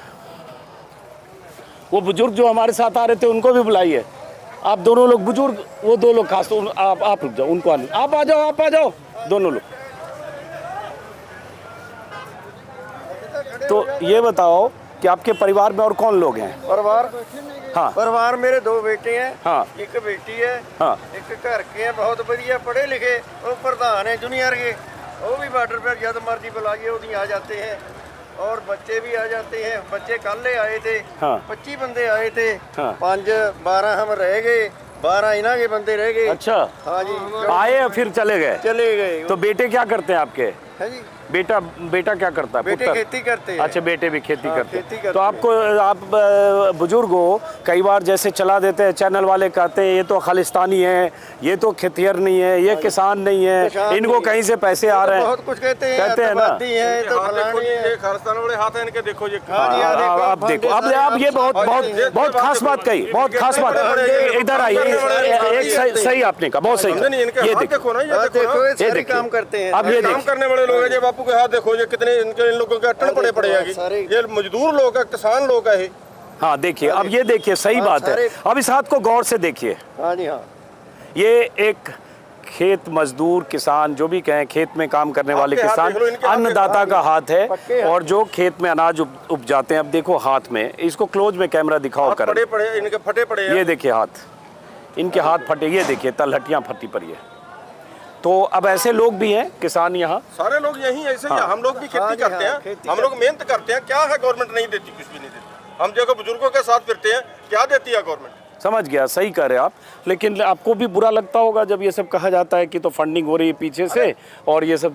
[SPEAKER 1] वो बुजुर्ग जो हमारे साथ आ रहे थे उनको भी बुलाइए। आप दोनों लोग बुजुर्ग, वो दो लोग खास, आप रुक जाओ, उनको आने, आप आ जाओ, आप आ जाओ दोनों लोग। तो ये बताओ कि आपके परिवार में और कौन लोग हैं?
[SPEAKER 2] परिवार,
[SPEAKER 1] हाँ
[SPEAKER 2] परिवार मेरे 2 बेटे हैं,
[SPEAKER 1] हाँ
[SPEAKER 2] एक बेटी है,
[SPEAKER 1] हाँ
[SPEAKER 2] एक घर के हैं बहुत बढ़िया पढ़े लिखे। वो प्रधान है जूनियर के, वो भी बॉर्डर पर जब मर्जी बुलाइए वो भी आ जाते हैं। और बच्चे भी आ जाते हैं। बच्चे कल आए थे,
[SPEAKER 1] हाँ
[SPEAKER 2] 25 बंदे आए थे,
[SPEAKER 1] हाँ।
[SPEAKER 2] 5-12 हम रह गए, 12 इन्ਹਾਂ के बंदे रह गए।
[SPEAKER 1] अच्छा,
[SPEAKER 2] हाँ जी,
[SPEAKER 1] आए फिर चले गए।
[SPEAKER 2] चले गए।
[SPEAKER 1] तो बेटे क्या करते हैं आपके?
[SPEAKER 2] है जी,
[SPEAKER 1] बेटा क्या करता है?
[SPEAKER 2] बेटे
[SPEAKER 1] पुत्र?
[SPEAKER 2] खेती करते हैं।
[SPEAKER 1] अच्छा, बेटे भी खेती
[SPEAKER 2] हाँ,
[SPEAKER 1] करते
[SPEAKER 2] खेती
[SPEAKER 1] हैं।
[SPEAKER 2] करते
[SPEAKER 1] तो आपको, आप बुजुर्ग हो, कई बार जैसे चला देते हैं, चैनल वाले कहते हैं ये तो खालिस्तानी है, ये तो खेतिहर नहीं है, ये किसान नहीं है, इनको
[SPEAKER 2] नहीं।
[SPEAKER 1] कहीं से पैसे आ रहे हैं,
[SPEAKER 2] बहुत कुछ कहते हैं
[SPEAKER 1] कहते हैं ना।
[SPEAKER 2] आतंकवादी हैं, तो फलानी है।
[SPEAKER 4] खालिस्तान वाले हाथ है इनके, देखो ये।
[SPEAKER 2] हाँ जी, हाँ, देखो,
[SPEAKER 1] आप देखो, अब ये बहुत खास बात कही, बहुत खास बात। इधर आइए, एक सही आपने कहा, बहुत सही। ये देखो,
[SPEAKER 4] ना,
[SPEAKER 2] हाँ, देखो ये
[SPEAKER 1] ये
[SPEAKER 2] सारे
[SPEAKER 1] देखिए।
[SPEAKER 2] काम करते हैं।
[SPEAKER 1] अब ये
[SPEAKER 4] काम
[SPEAKER 1] देखिए,
[SPEAKER 4] करने वाले लोग हैं। ये बापू के हाथ देखो, ये कितने इनके, इन लोगों के अट्टन पड़े
[SPEAKER 2] सारे।
[SPEAKER 4] ये मजदूर लोग है, किसान लोग है।
[SPEAKER 1] हाँ देखिए, अब ये देखिए, सही
[SPEAKER 2] हाँ,
[SPEAKER 1] बात है।
[SPEAKER 2] सारे।
[SPEAKER 1] अब इस हाथ को गौर से देखिए।
[SPEAKER 2] हाँ जी, हाँ,
[SPEAKER 1] ये एक खेत मजदूर, किसान, जो भी कहें, खेत में काम करने वाले
[SPEAKER 4] आपके हाथ
[SPEAKER 1] किसान,
[SPEAKER 4] देख लो, इनके हाथ
[SPEAKER 1] अन्नदाता का हाथ है।
[SPEAKER 2] पक्के हाथ।
[SPEAKER 1] और जो खेत में अनाज उपजाते हैं। अब देखो हाथ में, इसको क्लोज में कैमरा दिखाओ कर।
[SPEAKER 4] पड़े पड़े इनके, फटे पड़े हैं।
[SPEAKER 1] ये देखिए हाथ, इनके हाथ फटे, ये देखिए तलहटियाँ फटी पड़ी है। तो अब ऐसे लोग भी हैं किसान यहाँ।
[SPEAKER 4] सारे लोग यही ऐसे ही हैं। हम लोग भी खेती
[SPEAKER 2] हाँ जी,
[SPEAKER 4] करते
[SPEAKER 2] हाँ,
[SPEAKER 4] हैं,
[SPEAKER 2] खेती
[SPEAKER 4] हम लोग मेहनत करते हैं। क्या है गवर्नमेंट नहीं देती, कुछ भी नहीं देती। हम जगह बुजुर्गों के साथ फिरते हैं, क्या देती है गवर्नमेंट?
[SPEAKER 1] समझ गया, सही कह रहे हैं आप। लेकिन आपको भी बुरा लगता होगा जब ये सब कहा जाता है कि तो फंडिंग हो रही है पीछे से, और ये सब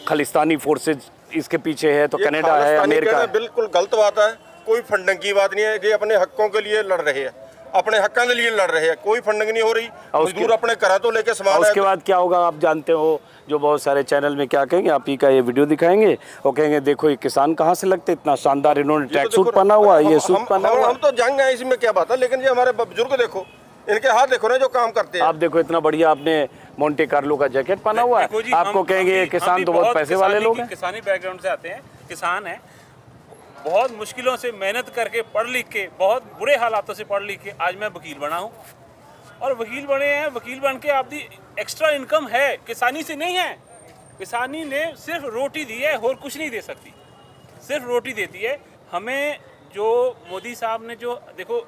[SPEAKER 1] खालिस्तानी फोर्सेज इसके पीछे है, तो
[SPEAKER 4] ये
[SPEAKER 1] कनाडा है,
[SPEAKER 4] खालिस्तानी
[SPEAKER 1] अमेरिका
[SPEAKER 4] कहना
[SPEAKER 1] है।
[SPEAKER 4] बिल्कुल गलत बात है। कोई फंडिंग की बात नहीं है। कि अपने हकों के लिए लड़ रहे हैं, अपने हकों के लिए लड़ रहे हैं। कोई फंडिंग नहीं हो रही। मजदूर अपने करा तो लेके
[SPEAKER 1] और
[SPEAKER 4] समान
[SPEAKER 1] उसके बाद क्या होगा आप जानते हो? जो बहुत सारे चैनल में क्या कहेंगे, आप ही का ये वीडियो दिखाएंगे और कहेंगे देखो ये किसान कहाँ से लगते, इतना शानदार इन्होंने ट्रैक सूट पहना हुआ है, ये सूट पहना हुआ है।
[SPEAKER 4] हम तो जंग है, इसमें क्या बात है। लेकिन ये हमारे बुजुर्ग देखो, इनके हाथ देखो ना, जो काम करते हैं।
[SPEAKER 1] आप देखो इतना बढ़िया आपने मोंटे कार्लो का जैकेट पहना हुआ है। आपको कहेंगे ये किसान तो बहुत पैसे वाले लोग हैं।
[SPEAKER 8] किसानी बैकग्राउंड से आते हैं, किसान हैं, बहुत मुश्किलों से मेहनत करके पढ़ लिख के, बहुत बुरे हालातों से पढ़ लिख के आज मैं वकील बना हूँ। और वकील बने हैं, वकील बन के आपकी एक्स्ट्रा इनकम है, किसानी से नहीं है। किसानी ने सिर्फ रोटी दी है और कुछ नहीं दे सकती, सिर्फ रोटी देती है हमें। जो मोदी साहब ने जो देखो,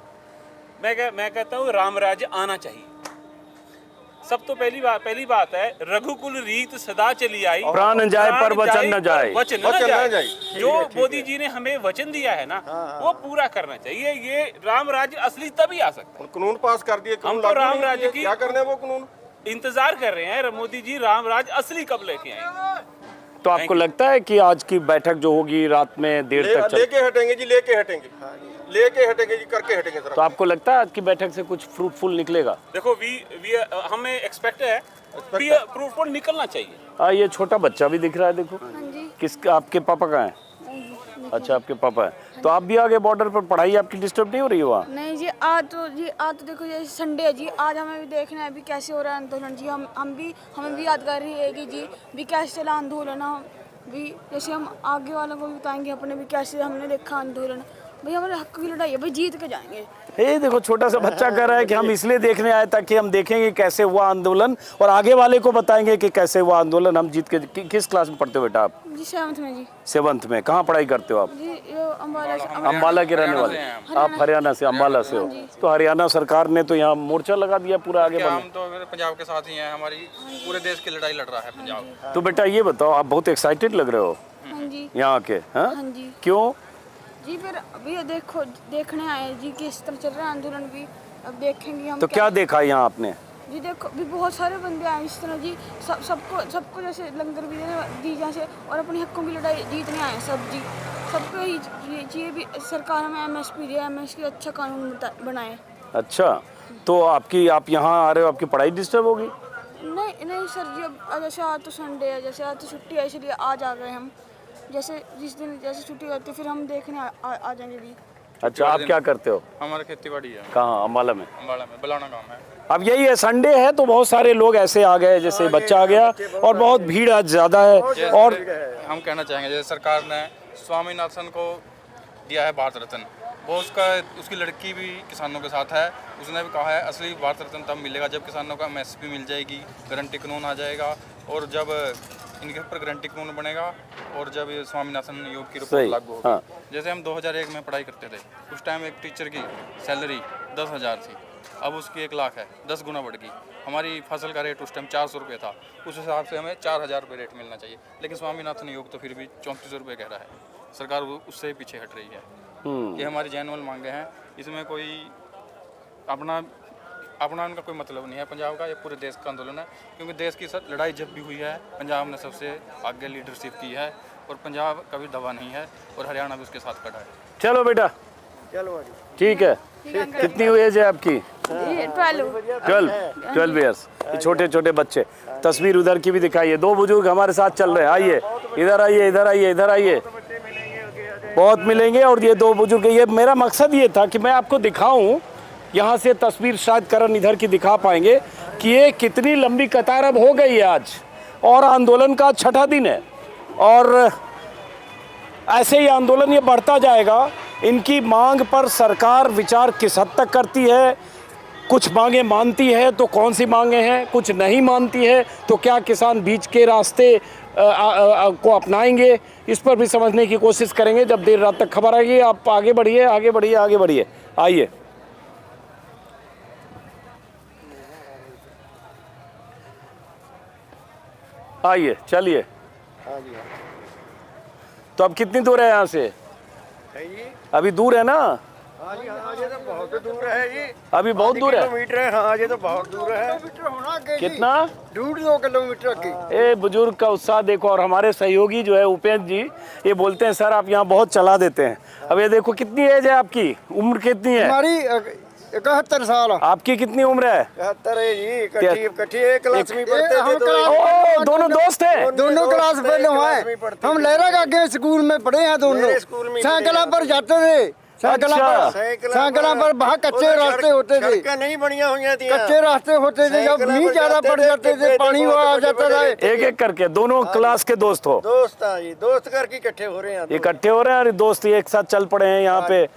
[SPEAKER 8] मैं कहता हूँ राम राज्य आना चाहिए। सब तो पहली बात है, रघुकुल रीत सदा चली आई,
[SPEAKER 1] प्राण जाए पर वचन न जाए।
[SPEAKER 8] वचन न जाए। जो मोदी जी ने हमें वचन दिया है ना, वो पूरा करना चाहिए। ये राम राज्य असली तभी आ सकता है।
[SPEAKER 4] कानून पास कर दिए,
[SPEAKER 8] हम तो राम राज्य की
[SPEAKER 4] क्या करने वो कानून
[SPEAKER 8] इंतजार कर रहे हैं। मोदी जी राम राज्य असली कब लेके आएंगे?
[SPEAKER 1] तो आपको लगता है कि आज की बैठक जो होगी रात में देर तक चल,
[SPEAKER 4] लेके हटेंगे जी, लेके हटेंगे, लेके हटेंगे जी, करके हटेंगे
[SPEAKER 1] तो
[SPEAKER 4] जरा।
[SPEAKER 1] आपको लगता है आज की बैठक से कुछ फ्रूटफुल निकलेगा?
[SPEAKER 8] देखो हमें एक्सपेक्ट है फ्रूटफुल निकलना चाहिए।
[SPEAKER 1] ये छोटा बच्चा भी दिख रहा है, देखो। किस, आपके पापा कहाँ हैं? अच्छा, आपके पापा है। तो आप भी आगे बॉर्डर पर, पढ़ाई आपकी डिस्टर्ब नहीं हो रही है वहाँ?
[SPEAKER 9] नहीं जी, आज तो देखो ये संडे है जी, आज हमें भी देखना है अभी कैसे हो रहा है आंदोलन जी। हमें भी याद कर रही है कि जी भी कैसे चला आंदोलन। हम भी जैसे हम आगे वालों को भी बताएंगे अपने भी कैसे हमने देखा आंदोलन। भाई हमारे हक की लड़ाई है भाई, जीत के जाएंगे।
[SPEAKER 1] ये देखो छोटा सा बच्चा कह रहा है कि हम इसलिए देखने आए ताकि हम देखेंगे कैसे हुआ आंदोलन और आगे वाले को बताएंगे कि कैसे हुआ आंदोलन। हम जीत के। किस क्लास में पढ़ते हो बेटा आप?
[SPEAKER 9] जी 7th में जी।
[SPEAKER 1] 7th में। कहाँ पढ़ाई करते हो आप?
[SPEAKER 9] जी ये
[SPEAKER 1] अम्बाला के रहने वाले आप? हरियाणा से, अम्बाला से हो। तो हरियाणा सरकार ने तो यहाँ मोर्चा लगा दिया पूरा आगे बढ़ने।
[SPEAKER 10] हम तो पंजाब के साथ ही हैं, हमारी पूरे देश की लड़ाई लड़ रहा है पंजाब।
[SPEAKER 1] तो बेटा ये बताओ, आप बहुत एक्साइटेड लग रहे हो
[SPEAKER 9] हाँ जी,
[SPEAKER 1] यहाँ के? हाँ
[SPEAKER 9] हाँ जी।
[SPEAKER 1] क्यों?
[SPEAKER 9] जी फिर अभी ये देखो देखने आए जी किस तरह चल रहा है आंदोलन भी, अब देखेंगे हम
[SPEAKER 1] तो क्या देखा यहाँ आपने?
[SPEAKER 9] जी देखो भी बहुत सारे बंदे आए इस तरह जी, सबको जैसे लंगर भी दी जैसे, और अपने हकों की लड़ाई जीतने आए सब जी। सबको ही चाहिए भी सरकार हमें MSP दे, MSP अच्छा कानून बनाए।
[SPEAKER 1] अच्छा, तो आप यहाँ आ रहे हो, आपकी पढ़ाई डिस्टर्ब होगी?
[SPEAKER 9] नहीं सर जी, अब जैसे आज तो संडे है, जैसे आज तो छुट्टी है इसलिए आज आ गए हम। जैसे जिस दिन जैसे छुट्टी होती है फिर हम देखने आ जाएंगे जी।
[SPEAKER 1] अच्छा, आप क्या करते हो?
[SPEAKER 10] हमारा खेती बाड़ी है,
[SPEAKER 1] कहाँ? अम्बाला में?
[SPEAKER 10] अम्बाला में बलाना गाँव है।
[SPEAKER 1] अब यही है, संडे है तो बहुत सारे लोग ऐसे आ गए, जैसे बच्चा आ गया और बहुत भीड़ आज ज़्यादा है। और
[SPEAKER 10] हम कहना चाहेंगे जैसे सरकार ने स्वामीनाथन को दिया है भारत रत्न, वो उसकी लड़की भी किसानों के साथ है। उसने भी कहा है असली भारत रत्न तब मिलेगा जब किसानों का MSP मिल जाएगी, गारंटी कानून आ जाएगा, और जब इनके ऊपर गारंटी कानून बनेगा, और जब ये स्वामीनाथन योग की रिपोर्ट लागू होगी।
[SPEAKER 1] हाँ।
[SPEAKER 10] जैसे हम 2001 में पढ़ाई करते थे, उस टाइम एक टीचर की सैलरी 10,000 थी, अब उसकी 1 लाख है, 10 गुना बढ़ गई। हमारी फसल का रेट उस टाइम 400 रुपये था, उस हिसाब से हमें 4,000 रुपये रेट मिलना चाहिए, लेकिन स्वामीनाथन योग तो फिर भी 3400 रुपये कह रहा है। सरकार उससे पीछे हट रही है। ये हमारी जेन्युइन मांगे हैं, इसमें कोई अपना उनका कोई मतलब नहीं है। पंजाब का ये पूरे देश का आंदोलन है, क्योंकि देश की लड़ाई जब भी हुई है पंजाब ने सबसे आगे लीडरशिप की है, और पंजाब कभी दबा नहीं है, और हरियाणा भी उसके साथ खड़ा है।
[SPEAKER 1] चलो बेटा,
[SPEAKER 2] चलो
[SPEAKER 1] ठीक है। कितनी एज है आपकी? 12 ईयर्स। छोटे छोटे बच्चे, तस्वीर उधर की भी दिखाइए। 2 बुजुर्ग हमारे साथ चल रहे हैं, आइए इधर आइए, इधर आइए, इधर आइए, बहुत मिलेंगे। और ये 2 बुजुर्ग, ये मेरा मकसद ये था कि मैं आपको दिखाऊं, यहाँ से तस्वीर शायद करण इधर की दिखा पाएंगे कि ये कितनी लंबी कतार अब हो गई है आज, और आंदोलन का 6ठा दिन है, और ऐसे ही आंदोलन ये बढ़ता जाएगा। इनकी मांग पर सरकार विचार किस हद तक करती है, कुछ मांगे मानती है तो कौन सी मांगे हैं, कुछ नहीं मानती है तो क्या किसान बीच के रास्ते को अपनाएंगे, इस पर भी समझने की कोशिश करेंगे जब देर रात तक खबर आएगी। आप आगे बढ़िए, आगे बढ़िए, आगे बढ़िए, आइए। आइए, चलिए।
[SPEAKER 2] हाँ जी,
[SPEAKER 1] तो अब कितनी दूर है यहाँ से? अभी दूर है ना?
[SPEAKER 2] हाँ जी, हाँ जी, तो बहुत दूर है जी,
[SPEAKER 1] अभी बहुत दूर है।
[SPEAKER 2] किलोमीटर है। हाँ जी, तो बहुत दूर है।
[SPEAKER 1] कितना?
[SPEAKER 2] 1.5-2 किलोमीटर आगे।
[SPEAKER 1] ए बुजुर्ग का उत्साह देखो। और हमारे सहयोगी जो है उपेंद्र जी, ये बोलते हैं सर आप यहाँ बहुत चला देते हैं। अब ये देखो, कितनी एज है आपकी? उम्र कितनी है?
[SPEAKER 2] हमारी 71 साल।
[SPEAKER 1] आपकी कितनी उम्र है?
[SPEAKER 2] 71 है जी। इकट्ठी एक क्लास में पढ़ते थे।
[SPEAKER 1] ओ, दोनों दोस्त हैं?
[SPEAKER 2] दोनों क्लास पहले हुए हम लहरा का आगे स्कूल में पढ़े हैं दोनों। साइकिल पर जाते थे, साइकिल पर वहाँ कच्चे रास्ते होते थे,
[SPEAKER 5] नहीं बढ़िया हुई थी,
[SPEAKER 2] कच्चे रास्ते होते थे। जब मींह ज्यादा पड़ जाते थे, पानी आ जाता था।
[SPEAKER 1] एक एक करके दोनों क्लास के दोस्त हो?
[SPEAKER 2] दोस्त जी, दोस्त करके इकट्ठे हो रहे हैं।
[SPEAKER 1] इकट्ठे हो रहे हैं और दोस्त एक साथ चल पड़े हैं यहाँ पे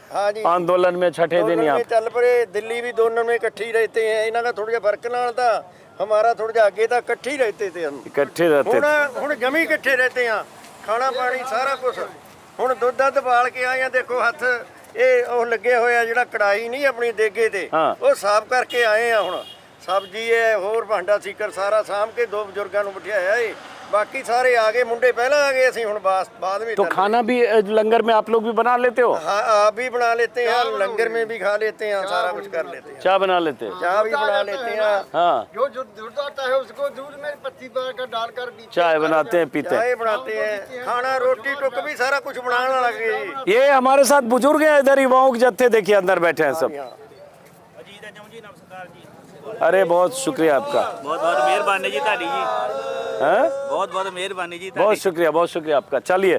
[SPEAKER 1] आंदोलन में 6ठे दिन। यहाँ
[SPEAKER 2] चल पड़े, दिल्ली भी दोनों में इकट्ठे रहते हैं। इन्हों का थोड़ा फर्क ना था, हमारा थोड़ा आगे था, इकट्ठे रहते थे हम।
[SPEAKER 1] इकट्ठे रहते
[SPEAKER 2] ਹੁਣ ਜਮੀ ਇਕੱਠੇ रहते हैं, खाना पानी सारा कुछ। ਹੁਣ ਦੁੱਧ ਬਾਲ ਕੇ ਆਏ ਆ, ਦੇਖੋ ਹੱਥ ਇਹ ਉਹ ਲੱਗੇ ਹੋਏ ਆ, ਜਿਹੜਾ ਕੜਾਈ ਨਹੀਂ ਆਪਣੀ ਦੇਗੇ ਤੇ ਉਹ ਸਾਫ਼ ਕਰਕੇ ਆਏ ਆ। ਹੁਣ ਸਬਜ਼ੀ ਹੈ, ਹੋਰ ਭਾਂਡਾ ਸੀਕਰ ਸਾਰਾ ਸਾਂਭ ਕੇ 2 ਬਜ਼ੁਰਗਾਂ ਨੂੰ ਬਿਠਾਇਆ ਏ। बाकी सारे आगे, मुंडे पहले आ गए, ਅਸੀਂ ਹੁਣ बाद में।
[SPEAKER 1] तो खाना भी लंगर में आप लोग भी बना लेते हो?
[SPEAKER 2] हाँ, आप भी बना लेते हैं, लंगर में भी खा लेते हैं, सारा कुछ कर लेते हैं।
[SPEAKER 1] चाय बना लेते हैं?
[SPEAKER 2] चाय भी बना लेते हैं।
[SPEAKER 1] हाँ,
[SPEAKER 2] जो दूध आता है उसको दूध में पत्ती का डालकर
[SPEAKER 1] चाय बनाते हैं, पीते हैं।
[SPEAKER 2] चाय बनाते हैं, खाना रोटी टुक भी सारा कुछ बनाने लगे।
[SPEAKER 1] ये हमारे साथ बुजुर्ग हैं इधर, युवाओं के जत्थे देखिए अंदर बैठे हैं सब। अरे बहुत शुक्रिया आपका,
[SPEAKER 8] बहुत बहुत मेहरबानी जी ताड़ी जी,
[SPEAKER 1] हैं?
[SPEAKER 8] बहुत बहुत मेहरबानी जी,
[SPEAKER 1] बहुत शुक्रिया आपका। चलिए,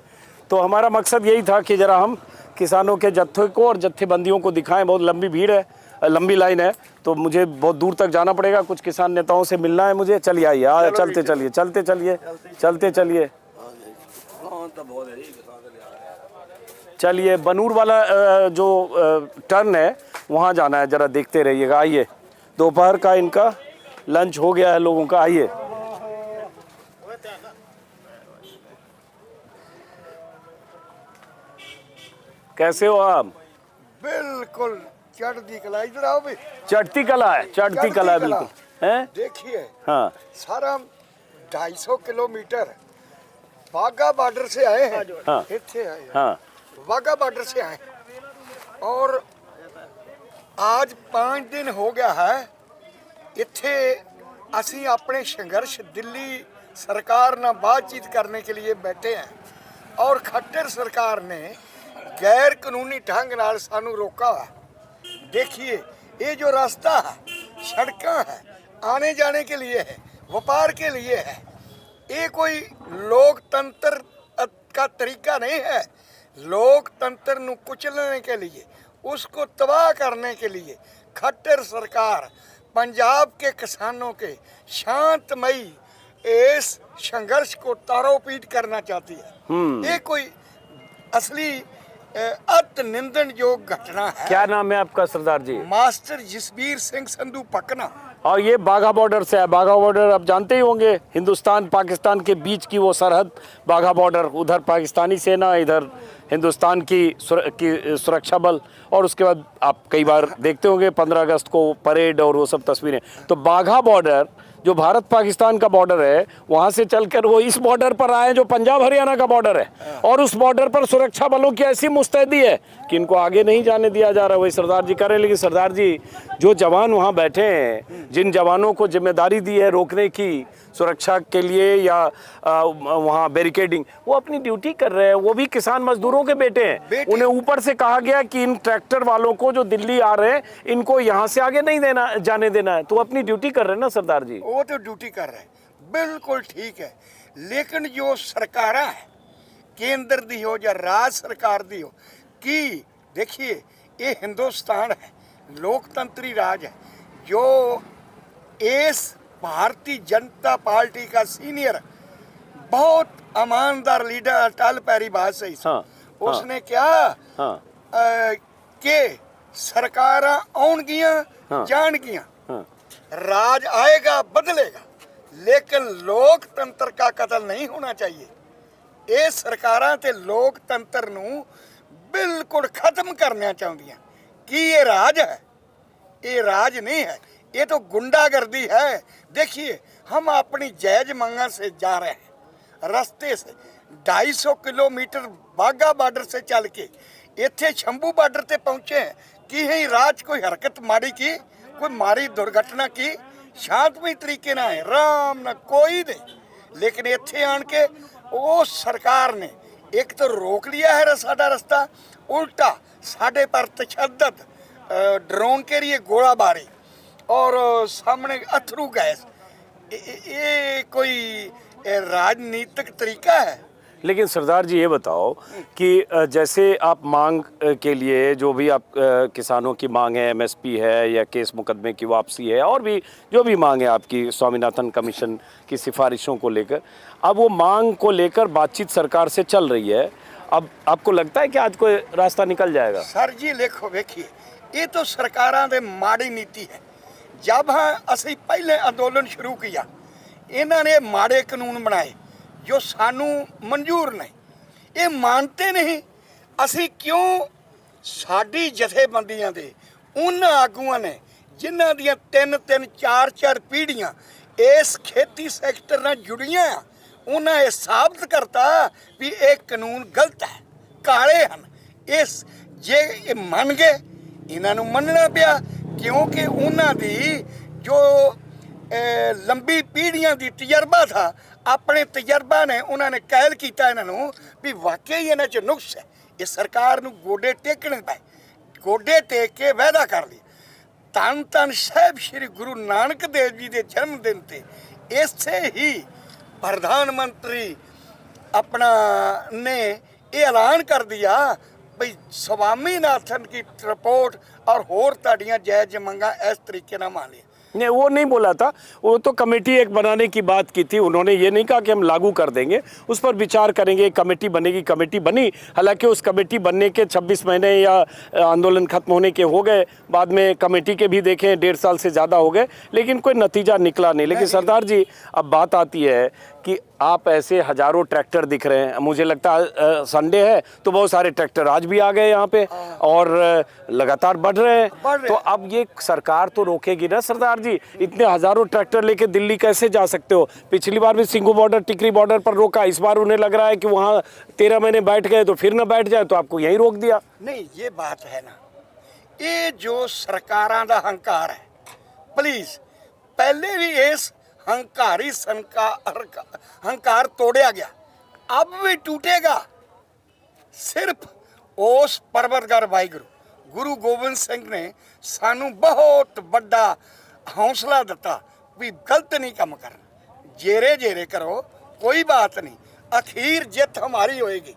[SPEAKER 1] तो हमारा मकसद यही था कि जरा हम किसानों के जत्थे को और जत्थेबंदियों को दिखाएं। बहुत लंबी भीड़ है, लंबी लाइन है, तो मुझे बहुत दूर तक जाना पड़ेगा, कुछ किसान नेताओं से मिलना है मुझे। चलिए आइए, चलते चलिए। चलिए, बनूर वाला जो टर्न है वहाँ जाना है, जरा देखते रहिएगा। आइए, दोपहर का इनका लंच हो गया है लोगों का। आइए, कैसे हो आप?
[SPEAKER 2] बिल्कुल चढ़ती कला। इधर आओ भी।
[SPEAKER 1] चढ़ती कला है, चढ़ती कला बिल्कुल है।
[SPEAKER 2] देखिए,
[SPEAKER 1] हाँ,
[SPEAKER 2] सारा 250 किलोमीटर बाघा बॉर्डर से आए हैं।
[SPEAKER 1] हाँ,
[SPEAKER 2] इत्थे आए हैं।
[SPEAKER 1] हाँ,
[SPEAKER 11] वाघा बॉर्डर से आए और आज 5 दिन हो गया है इत्थे असी अपने संघर्ष दिल्ली सरकार ना बातचीत करने के लिए बैठे हैं और खट्टर सरकार ने गैर कानूनी ढंग नाल सानू रोका है। देखिए ये जो रास्ता है, सड़कें है, आने जाने के लिए है, व्यापार के लिए है, ये कोई लोकतंत्र का तरीका नहीं है। लोकतंत्र ਨੂੰ कुचलने के लिए, उसको तबाह करने के लिए खट्टर सरकार पंजाब के किसानों के शांतमयी इस संघर्ष को तारोपीट करना चाहती है। ये कोई असली अत निंदन योग घटना है।
[SPEAKER 1] क्या नाम है आपका सरदार जी?
[SPEAKER 11] मास्टर जसबीर सिंह संधू पकना।
[SPEAKER 1] और ये बाघा बॉर्डर से है। बाघा बॉर्डर आप जानते ही होंगे, हिंदुस्तान पाकिस्तान के बीच की वो सरहद बाघा बॉर्डर। उधर पाकिस्तानी सेना, इधर हिंदुस्तान की सुरक्षा बल। और उसके बाद आप कई बार देखते होंगे 15 अगस्त को परेड और वो सब तस्वीरें। तो बाघा बॉर्डर जो भारत पाकिस्तान का बॉर्डर है, वहाँ से चलकर वो इस बॉर्डर पर आए जो पंजाब हरियाणा का बॉर्डर है। और उस बॉर्डर पर सुरक्षा बलों की ऐसी मुस्तैदी है कि इनको आगे नहीं जाने दिया जा रहा। वही सरदार जी कह रहे हैं। लेकिन सरदार जी, जो जवान वहाँ बैठे हैं, जिन जवानों को जिम्मेदारी दी है रोकने की, सुरक्षा के लिए या वहाँ बैरिकेडिंग, वो अपनी ड्यूटी कर रहे हैं। वो भी किसान मजदूरों के बेटे हैं। उन्हें ऊपर से कहा गया कि इन ट्रैक्टर वालों को जो दिल्ली आ रहे हैं, इनको यहाँ से आगे नहीं जाने देना है। तो अपनी ड्यूटी कर रहे हैं ना सरदार जी?
[SPEAKER 11] वो तो ड्यूटी कर रहे हैं, बिल्कुल ठीक है। लेकिन जो सरकार है, केंद्र दी हो या राज्य सरकार दी हो, कि देखिए ये हिंदुस्तान है, लोकतंत्री राज है। जो इस भारतीय जनता पार्टी का सीनियर बहुत ईमानदार लीडर अटल बिहारी वाजपेयी, उसने क्या कि सरकार आउणगियां जाणगियां, राज आएगा बदलेगा, लेकिन लोकतंत्र का कत्ल नहीं होना चाहिए। ये सरकारां ते लोकतंत्र नूं बिल्कुल खत्म करना चाहदियां। कि ये राज है? ये राज नहीं है, ये तो गुंडागर्दी है। देखिए हम अपनी जायज मांगा से जा रहे हैं, रास्ते से 250 किलोमीटर बाघा बॉर्डर से चल के इत्थे शंभू बॉर्डर ते पहुंचे हैं। कि ही राज कोई हरकत माड़ी की, कोई मारी दुर्घटना की, शांतमय तरीके ना है, राम ना कोई नहीं। लेकिन इत्थे आन के वो सरकार ने एक तो रोक लिया है साडा रास्ता, उल्टा साडे पर तशद्दद ड्रोन के लिए गोलाबारी और सामने अथरू गैस। ये कोई राजनीतिक तरीका है?
[SPEAKER 1] लेकिन सरदार जी ये बताओ कि जैसे आप मांग के लिए जो भी आप किसानों की मांग है, एमएसपी है या केस मुकदमे की वापसी है, और भी जो भी मांग है आपकी स्वामीनाथन कमीशन की सिफारिशों को लेकर, अब वो मांग को लेकर बातचीत सरकार से चल रही है। अब आपको लगता है कि आज कोई रास्ता निकल जाएगा?
[SPEAKER 11] सर जी देखो, देखिए ये तो सरकारां दे माड़ी नीति है। जब असी पहले अंदोलन शुरू किया, इन्होंने माड़े कानून बनाए जो सानू मंजूर नहीं, ये मानते नहीं। असी क्यों साडी जथेबंदियां दे उन आगुआं ने जिन्हां दियां 3-3 4-4 पीढ़ियां इस खेती सैक्टर नाल जुड़ियां, उन्हें साबित करता भी ये कानून गलत है, काले हैं। इस जे ये मन गए, इन्हां नूं मनना पिया, क्योंकि उन्हां दी जो लंबी पीढ़ियां दी तजर्बा था, अपने तजर्बा ने उन्होंने कहल किया इन्हों भी वाकई इन्हां च नुक्स है। इस सरकार नूं गोडे टेकने पाए, गोडे टेक के वायदा कर लिया। धन धन साहिब श्री गुरु नानक देव जी के जन्मदिन ते इसे ही प्रधानमंत्री अपना ने ये ऐलान कर दिया भाई स्वामीनाथन की रिपोर्ट और होर ताड़ियां जायज मंगा इस तरीके ना मान लिया।
[SPEAKER 1] नहीं, वो नहीं बोला था। वो तो कमेटी एक बनाने की बात की थी। उन्होंने ये नहीं कहा कि हम लागू कर देंगे, उस पर विचार करेंगे, कमेटी बनेगी। कमेटी बनी, हालांकि उस कमेटी बनने के 26 महीने या आंदोलन खत्म होने के हो गए, बाद में कमेटी के भी देखें 1.5 साल से ज़्यादा हो गए, लेकिन कोई नतीजा निकला नहीं। लेकिन सरदार जी अब बात आती है कि आप ऐसे हजारों ट्रैक्टर दिख रहे हैं। मुझे लगता है संडे है तो बहुत सारे ट्रैक्टर आज भी आ गए यहाँ पे और लगातार बढ़ रहे हैं। तो अब ये सरकार तो रोकेगी ना सरदार जी, इतने हजारों ट्रैक्टर लेके दिल्ली कैसे जा सकते हो? पिछली बार भी सिंघू बॉर्डर, टिकरी बॉर्डर पर रोका, इस बार उन्हें लग रहा है कि वहाँ 13 महीने बैठ गए तो फिर ना बैठ जाए, तो आपको यहीं रोक दिया।
[SPEAKER 11] नहीं, ये बात है ना, ये जो सरकारां दा हंकार है, प्लीज पहले भी इस हंकारी हंकार तोड़िया गया, अब भी टूटेगा। सिर्फ उस परवरदिगार वाहिगुरु गुरु गोबिंद सिंह ने सानू बहुत बड़ा हौसला दिता भी गलत नहीं काम करना, जेरे जेरे करो, कोई बात नहीं, अखीर जित हमारी होएगी।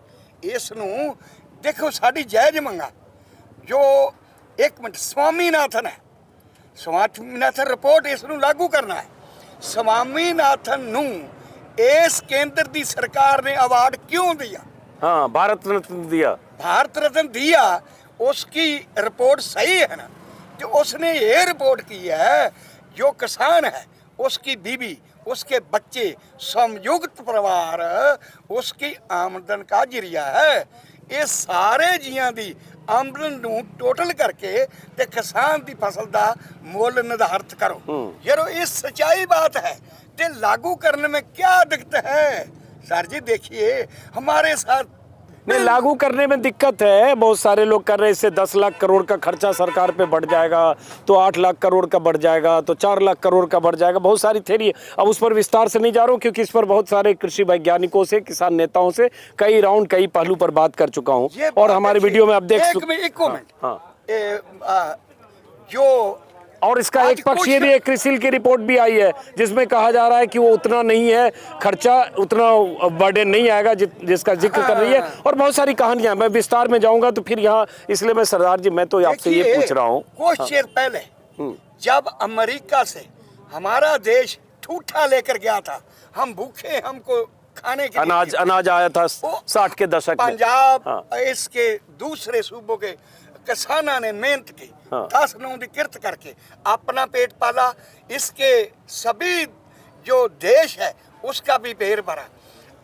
[SPEAKER 11] इसनू देखो, साड़ी जायज मंगा जो एक मिनट स्वामीनाथन है, स्वामीनाथन रिपोर्ट इसनू लागू करना है। स्वामीनाथन नू इस केंद्र दी सरकार ने अवार्ड क्यों दिया?
[SPEAKER 1] हाँ, भारत रत्न दिया।
[SPEAKER 11] भारत रत्न दिया, उसकी रिपोर्ट सही है ना? तो उसने ये रिपोर्ट की है, जो किसान है उसकी बीवी, उसके बच्चे, संयुक्त परिवार उसकी आमदन का जरिया है। ये सारे जियां दी आमदन नू टोटल करके ते किसान दी फसल दा मोल निर्धारित करो। यारो ये सच्चाई बात है, ते लागू करने में क्या दिक्कत है? सर जी देखिए, हमारे साथ
[SPEAKER 1] नहीं, लागू करने में दिक्कत है, बहुत सारे लोग कर रहे हैं। इससे 10 लाख करोड़ का खर्चा सरकार पे बढ़ जाएगा, तो 8 लाख करोड़ का बढ़ जाएगा, तो 4 लाख करोड़ का बढ़ जाएगा। बहुत सारी थ्योरी है, अब उस पर विस्तार से नहीं जा रहा हूँ क्योंकि इस पर बहुत सारे कृषि वैज्ञानिकों से, किसान नेताओं से कई राउंड, कई पहलू पर बात कर चुका हूँ और हमारे वीडियो में आप देख
[SPEAKER 11] जो
[SPEAKER 1] और इसका एक पक्ष ये भी है, क्रिसिल की रिपोर्ट भी आई है जिसमें कहा जा रहा है कि वो उतना नहीं है खर्चा, उतना बर्डन नहीं आएगा जिसका जिक्र कर रही है, और बहुत सारी कहानियां। मैं विस्तार में जाऊंगा तो फिर यहाँ, इसलिए मैं सरदार जी, मैं तो आपसे ये पूछ रहा हूँ,
[SPEAKER 11] कुछ देर पहले जब अमेरिका से हमारा देश ठूठा लेकर गया था, हम भूखे, हमको खाने के
[SPEAKER 1] अनाज आया था 60 के दशक में,
[SPEAKER 11] पंजाब इसके दूसरे सूबों के किसानों ने मेहनत की, 10 नौ की किरत करके अपना पेट पाला, इसके सभी जो देश है उसका भी पेट भरा।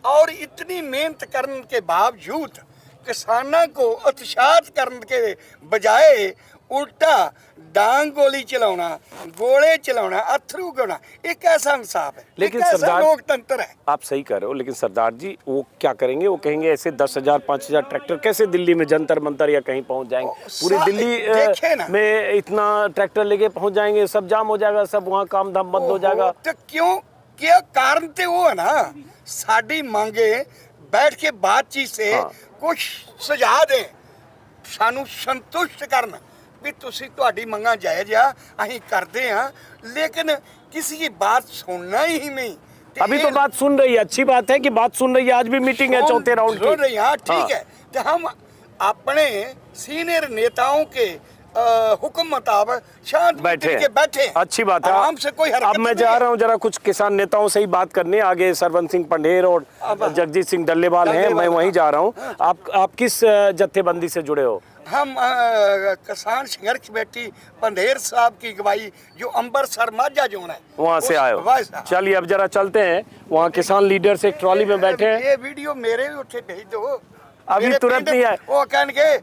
[SPEAKER 11] और इतनी मेहनत करने के बावजूद किसानों को उत्साहित करने के बजाय उल्टा डांग गोली चलाना, गोले चलाना, अथरू गिना, ये कैसा इंसाफ है?
[SPEAKER 1] लेकिन सरदार, लोकतंत्र है। आप सही कर रहे हो, लेकिन सरदार जी वो क्या करेंगे? वो कहेंगे ऐसे 10,000 5,000 ट्रैक्टर कैसे दिल्ली में जंतर मंतर या कहीं पहुंच जाएंगे? पूरी दिल्ली में इतना ट्रैक्टर लेके पहुंच जाएंगे, सब जाम हो जाएगा, सब वहाँ काम धाम बंद हो जाएगा।
[SPEAKER 11] तो क्यों? क्या कारण? तो वो है ना, साड़ी मांगे बैठ के बातचीत से कुछ सुझाव दें, सानू संतुष्ट करना भी तुसी तुहाडी मंगा जायज आ, अहीं करते हैं, लेकिन किसी की बात सुनना ही नहीं।
[SPEAKER 1] अभी तो बात सुन रही है, अच्छी बात है कि बात सुन रही है, आज भी मीटिंग है चौथे राउंड की।
[SPEAKER 11] सुन रही है, ठीक है। तो हम अपने सीनियर नेताओं के हुक्म मुताबिक शांत बैठे,
[SPEAKER 1] अच्छी बात है।
[SPEAKER 11] हमसे कोई हरकत
[SPEAKER 1] अब मैं जा रहा हूँ जरा कुछ किसान नेताओं से ही बात करने, आगे सरवंत सिंह पंडेर और जगजीत सिंह डल्लेवाल हैं, मैं वहीं जा रहा हूँ। आप किस जत्थेबंदी से जुड़े हो?
[SPEAKER 11] हम किसान संघर्ष कमेटी पंडेर साहब की अगुवाई, जो अम्बरसर माझा जोन है,
[SPEAKER 1] वहाँ से आए हो। चलिए अब जरा चलते हैं, वहाँ किसान लीडर से एक ट्रॉली में बैठे हैं।
[SPEAKER 11] ये वीडियो मेरे भी उठे भेज दो,
[SPEAKER 1] अभी तुरंत नहीं है।
[SPEAKER 11] वो कहने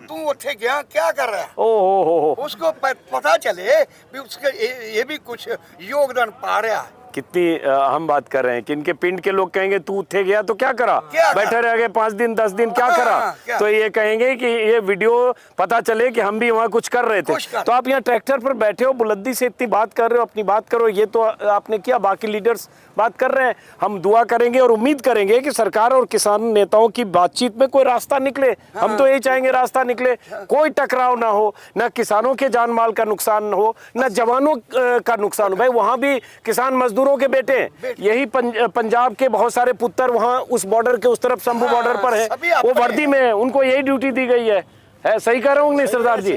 [SPEAKER 11] तू उठे गया क्या कर रहा है?
[SPEAKER 1] ओ
[SPEAKER 11] उसको पता चले भी उसके ये भी कुछ योगदान पा रहा है।
[SPEAKER 1] कितनी हम बात कर रहे हैं कि इनके पिंड के लोग कहेंगे तू उठे गया तो क्या करा, बैठे रह गए 5 दिन 10 दिन, क्या करा? तो ये कहेंगे कि ये वीडियो पता चले कि हम भी वहाँ कुछ कर रहे थे। तो आप यहाँ ट्रैक्टर पर बैठे हो, बुलंदी से इतनी बात कर रहे हो, अपनी बात करो, ये तो आपने किया, बाकी लीडर्स बात कर रहे हैं। हम दुआ करेंगे और उम्मीद करेंगे कि सरकार और किसान नेताओं की बातचीत में कोई रास्ता निकले। हम तो यही चाहेंगे रास्ता निकले, कोई टकराव ना हो, न किसानों के जान माल का नुकसान हो, न जवानों का नुकसान हो। भाई वहाँ भी किसान मजदूरों के बेटे, यही पंजाब के बहुत सारे पुत्र वहाँ उस बॉर्डर के उस तरफ शंभू बॉर्डर पर है, वो वर्दी में है, उनको यही ड्यूटी दी गई है। सही कह रहा हूँ नहीं सरदार जी?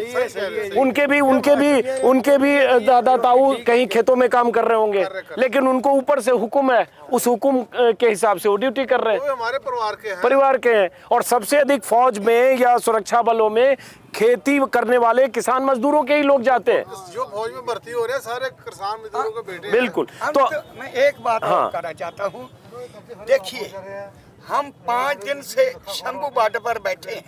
[SPEAKER 1] उनके भी दादा ताऊ कहीं खेतों में काम कर रहे होंगे, लेकिन उनको ऊपर से हुक्म है, उस हुक्म के हिसाब से वो ड्यूटी कर रहे हैं।
[SPEAKER 3] हमारे
[SPEAKER 1] परिवार के हैं। और सबसे अधिक फौज में या सुरक्षा बलों में खेती करने वाले किसान मजदूरों के ही लोग जाते हैं।
[SPEAKER 3] जो फौज में भर्ती हो रहे हैं सारे किसान मजदूरों के बेटे।
[SPEAKER 1] बिल्कुल। तो
[SPEAKER 11] मैं एक बात कहना चाहता हूँ, देखिए हम 5 दिन से शंभू बार्डर पर बैठे हैं।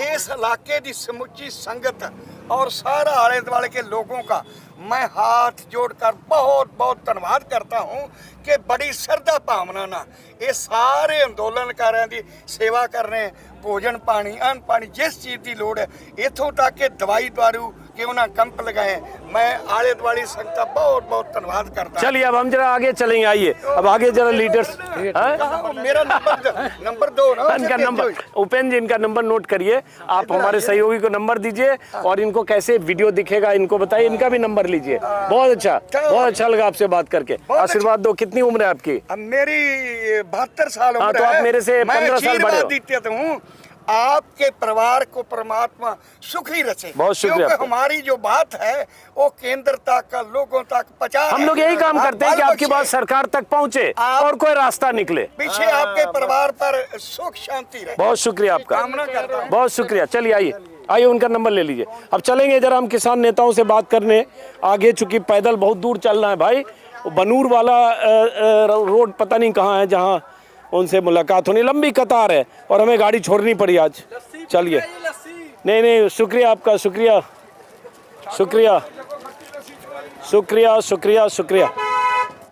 [SPEAKER 11] इस इलाके की समुची संगत और सारा आले दुआले के लोगों का मैं हाथ जोड़कर बहुत बहुत धन्यवाद करता हूं कि बड़ी श्रद्धा भावना ना ये सारे अंदोलनकारियों की सेवा कर रहे हैं। भोजन पानी अन्न पानी जिस चीज़ की लोड़ है, इतों तक कि दवाई दारू के उन्हें कैंप लगाए। मैं आले दुआले संगत का बहुत बहुत धन्यवाद करता हूं।
[SPEAKER 1] चलिए अब हम जरा आगे चलेंगे, आइए अब आगे जरा लीडर्स।
[SPEAKER 11] मेरा नंबर 2 ना,
[SPEAKER 1] इनका नंबर, उपेंद्र जी इनका नंबर नोट करिए। आप हमारे सहयोगी को नंबर दीजिए और इनको कैसे वीडियो दिखेगा इनको बताइए। इनका भी नंबर लीजिए। बहुत अच्छा लगा आपसे बात करके। आशीर्वाद दो। कितनी उम्र है आपकी?
[SPEAKER 11] मेरी 72 साल उम्र है।
[SPEAKER 1] तो आप मेरे से 15 साल बड़े हो।
[SPEAKER 11] देते हूँ आपके परिवार को परमात्मा सुखी रखे।
[SPEAKER 1] बहुत शुक्रिया।
[SPEAKER 11] क्योंकि हमारी जो बात है वो केंद्र तक लोगों तक पहुंचा।
[SPEAKER 1] हम लोग यही काम करते हैं कि आपकी बात सरकार तक पहुंचे और कोई रास्ता निकले।
[SPEAKER 11] पीछे आपके परिवार पर सुख शांति रहे।
[SPEAKER 1] बहुत शुक्रिया आपका,
[SPEAKER 11] कामना करता हूं।
[SPEAKER 1] बहुत शुक्रिया। चलिए आइए उनका नंबर ले लीजिए। अब चलेंगे जरा हम किसान नेताओं से बात करने आगे, चूंकि पैदल बहुत दूर चलना है भाई। बनूर वाला रोड पता नहीं कहाँ है जहाँ उनसे मुलाकात होनी, लंबी कतार है और हमें गाड़ी छोड़नी पड़ी आज। चलिए। नहीं शुक्रिया आपका, शुक्रिया शुक्रिया शुक्रिया शुक्रिया शुक्रिया।